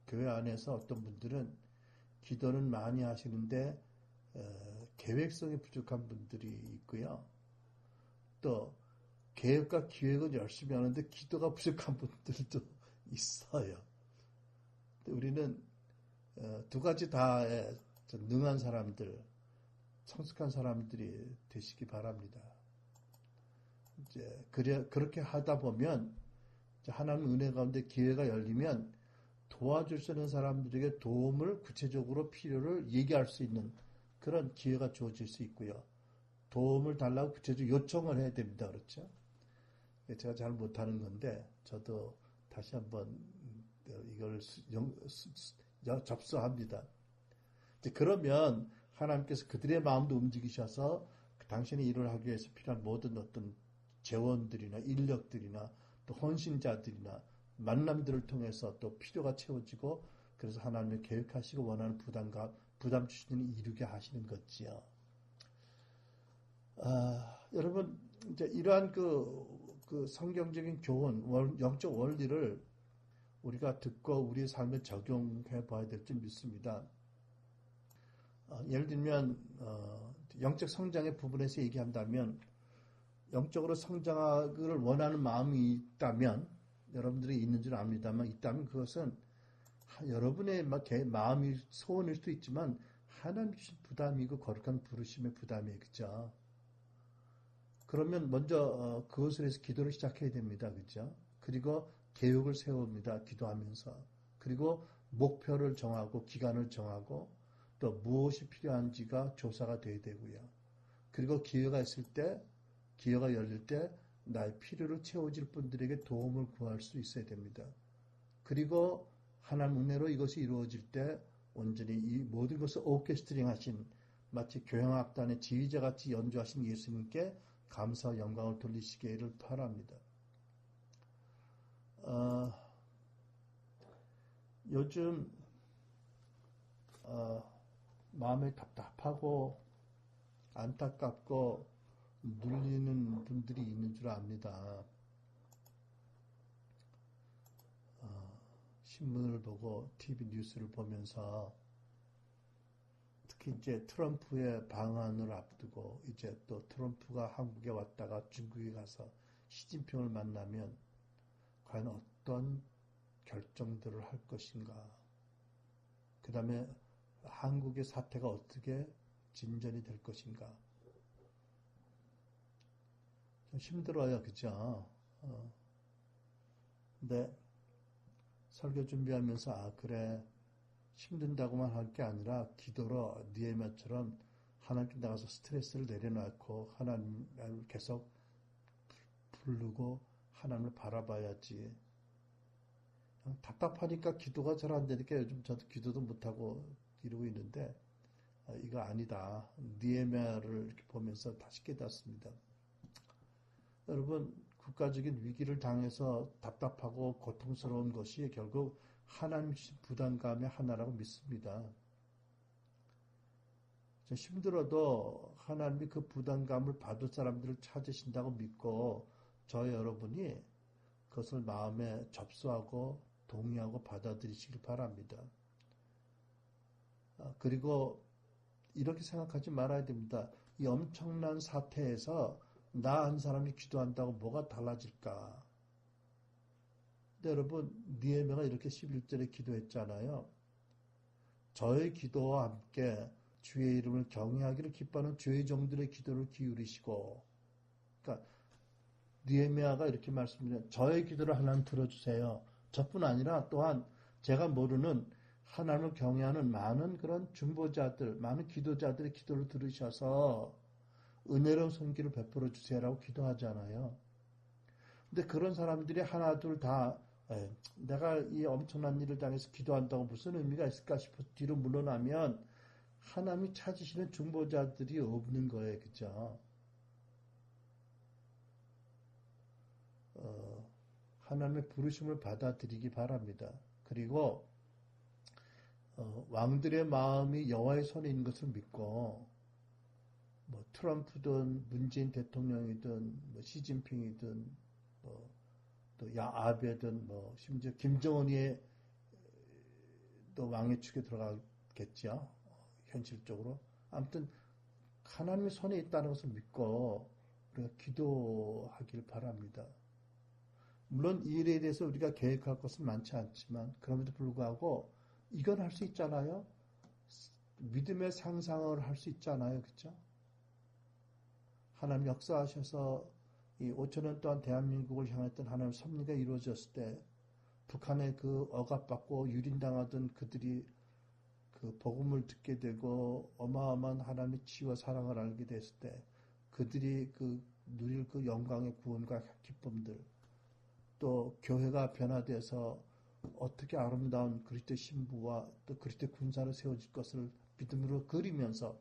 교회 안에서 어떤 분들은 기도는 많이 하시는데 계획성이 부족한 분들이 있고요. 또 계획과 기획은 열심히 하는데 기도가 부족한 분들도 있어요. 우리는 두 가지 다에 능한 사람들, 성숙한 사람들이 되시기 바랍니다. 이제 그렇게 하다 보면 하나님 은혜 가운데 기회가 열리면 도와줄 수 있는 사람들에게 도움을 구체적으로 필요를 얘기할 수 있는 그런 기회가 주어질 수 있고요. 도움을 달라고 구체적으로 요청을 해야 됩니다. 그렇죠? 제가 잘 못하는 건데 저도 다시 한번 이걸 접수합니다. 그러면 하나님께서 그들의 마음도 움직이셔서 당신의 일을 하기 위해서 필요한 모든 어떤 재원들이나 인력들이나 또 헌신자들이나 만남들을 통해서 또 필요가 채워지고 그래서 하나님의 계획하시고 원하는 부담 주시는 이루게 하시는 거지요. 여러분 이제 이러한 그 성경적인 교훈, 영적 원리를 우리가 듣고 우리의 삶에 적용해 봐야 될 줄 믿습니다. 예를 들면 영적 성장의 부분에서 얘기한다면 영적으로 성장하기를 원하는 마음이 있다면 여러분들이 있는 줄 압니다만 있다면 그것은 여러분의 마음이 소원일 수도 있지만 하나님 주신 부담이고 거룩한 부르심의 부담이에요. 그죠? 그러면 먼저 그것을 해서 기도를 시작해야 됩니다. 그죠? 그리고 계획을 세웁니다. 기도하면서. 그리고 목표를 정하고 기간을 정하고 또 무엇이 필요한지가 조사가 돼야 되고요. 그리고 기회가 열릴 때 나의 필요를 채워질 분들에게 도움을 구할 수 있어야 됩니다. 그리고 하나님 은혜로 이것이 이루어질 때 온전히 이 모든 것을 오케스트링 하신 마치 교향악단의 지휘자같이 연주하신 예수님께 감사와 영광을 돌리시기를 바랍니다. 요즘 마음이 답답하고 안타깝고 눌리는 분들이 있는 줄 압니다. 신문을 보고 TV 뉴스를 보면서 특히 이제 트럼프의 방한을 앞두고 이제 또 트럼프가 한국에 왔다가 중국에 가서 시진핑을 만나면 과연 어떤 결정들을 할 것인가. 그 다음에 한국의 사태가 어떻게 진전이 될 것인가. 좀 힘들어요. 그죠? 근데 설교 준비하면서 그래 힘든다고만 할 게 아니라 기도로 느헤미야처럼 하나님께 나가서 스트레스를 내려놓고 하나님을 계속 부르고 하나님을 바라봐야지. 답답하니까 기도가 잘 안 되니까 요즘 저도 기도도 못하고 이러고 있는데 이거 아니다. 느헤미야를 이렇게 보면서 다시 깨닫습니다. 여러분 국가적인 위기를 당해서 답답하고 고통스러운 것이 결국 하나님 주신 부담감의 하나라고 믿습니다. 힘들어도 하나님이 그 부담감을 받을 사람들을 찾으신다고 믿고 여러분이 그것을 마음에 접수하고 동의하고 받아들이시길 바랍니다. 그리고 이렇게 생각하지 말아야 됩니다. 이 엄청난 사태에서 나 한 사람이 기도한다고 뭐가 달라질까? 근데 여러분 느헤미야가 이렇게 11절에 기도했잖아요. 저의 기도와 함께 주의 이름을 경외하기를 기뻐하는 주의 종들의 기도를 기울이시고, 그러니까 느헤미야가 이렇게 말씀드려요. 저의 기도를 하나님 들어주세요. 저뿐 아니라 또한 제가 모르는 하나님을 경외하는 많은 그런 중보자들, 많은 기도자들의 기도를 들으셔서 은혜로운 손길을 베풀어 주세요라고 기도하잖아요. 근데 그런 사람들이 하나 둘 다 내가 이 엄청난 일을 당해서 기도한다고 무슨 의미가 있을까 싶어서 뒤로 물러나면 하나님이 찾으시는 중보자들이 없는 거예요. 그죠? 하나님의 부르심을 받아들이기 바랍니다. 그리고 왕들의 마음이 여호와의 손에 있는 것을 믿고 뭐 트럼프든 문재인 대통령이든 뭐 시진핑이든 또 아베든 뭐 심지어 김정은이 또 왕의 축에 들어가겠죠. 현실적으로 아무튼 하나님의 손에 있다는 것을 믿고 우리가 기도하길 바랍니다. 물론 이 일에 대해서 우리가 계획할 것은 많지 않지만 그럼에도 불구하고 이건 할 수 있잖아요. 믿음의 상상을 할 수 있잖아요. 그렇죠? 하나님 역사하셔서 이 5천년 동안 대한민국을 향했던 하나님의 섭리가 이루어졌을 때 북한의 그 억압받고 유린당하던 그들이 그 복음을 듣게 되고 어마어마한 하나님의 치유와 사랑을 알게 됐을 때 그들이 그 누릴 그 영광의 구원과 기쁨들 또 교회가 변화돼서 어떻게 아름다운 그리스도의 신부와 또 그리스도의 군사로 세워질 것을 믿음으로 그리면서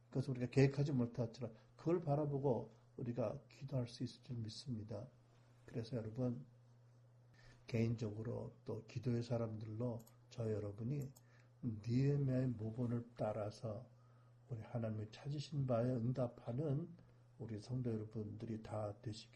그것을 우리가 계획하지 못했지만 그걸 바라보고 우리가 기도할 수 있을 줄 믿습니다. 그래서 여러분 개인적으로 또 기도의 사람들로 저 여러분이 니에미아의 모본을 따라서 우리 하나님을 찾으신 바에 응답하는 우리 성도 여러분들이 다 되시기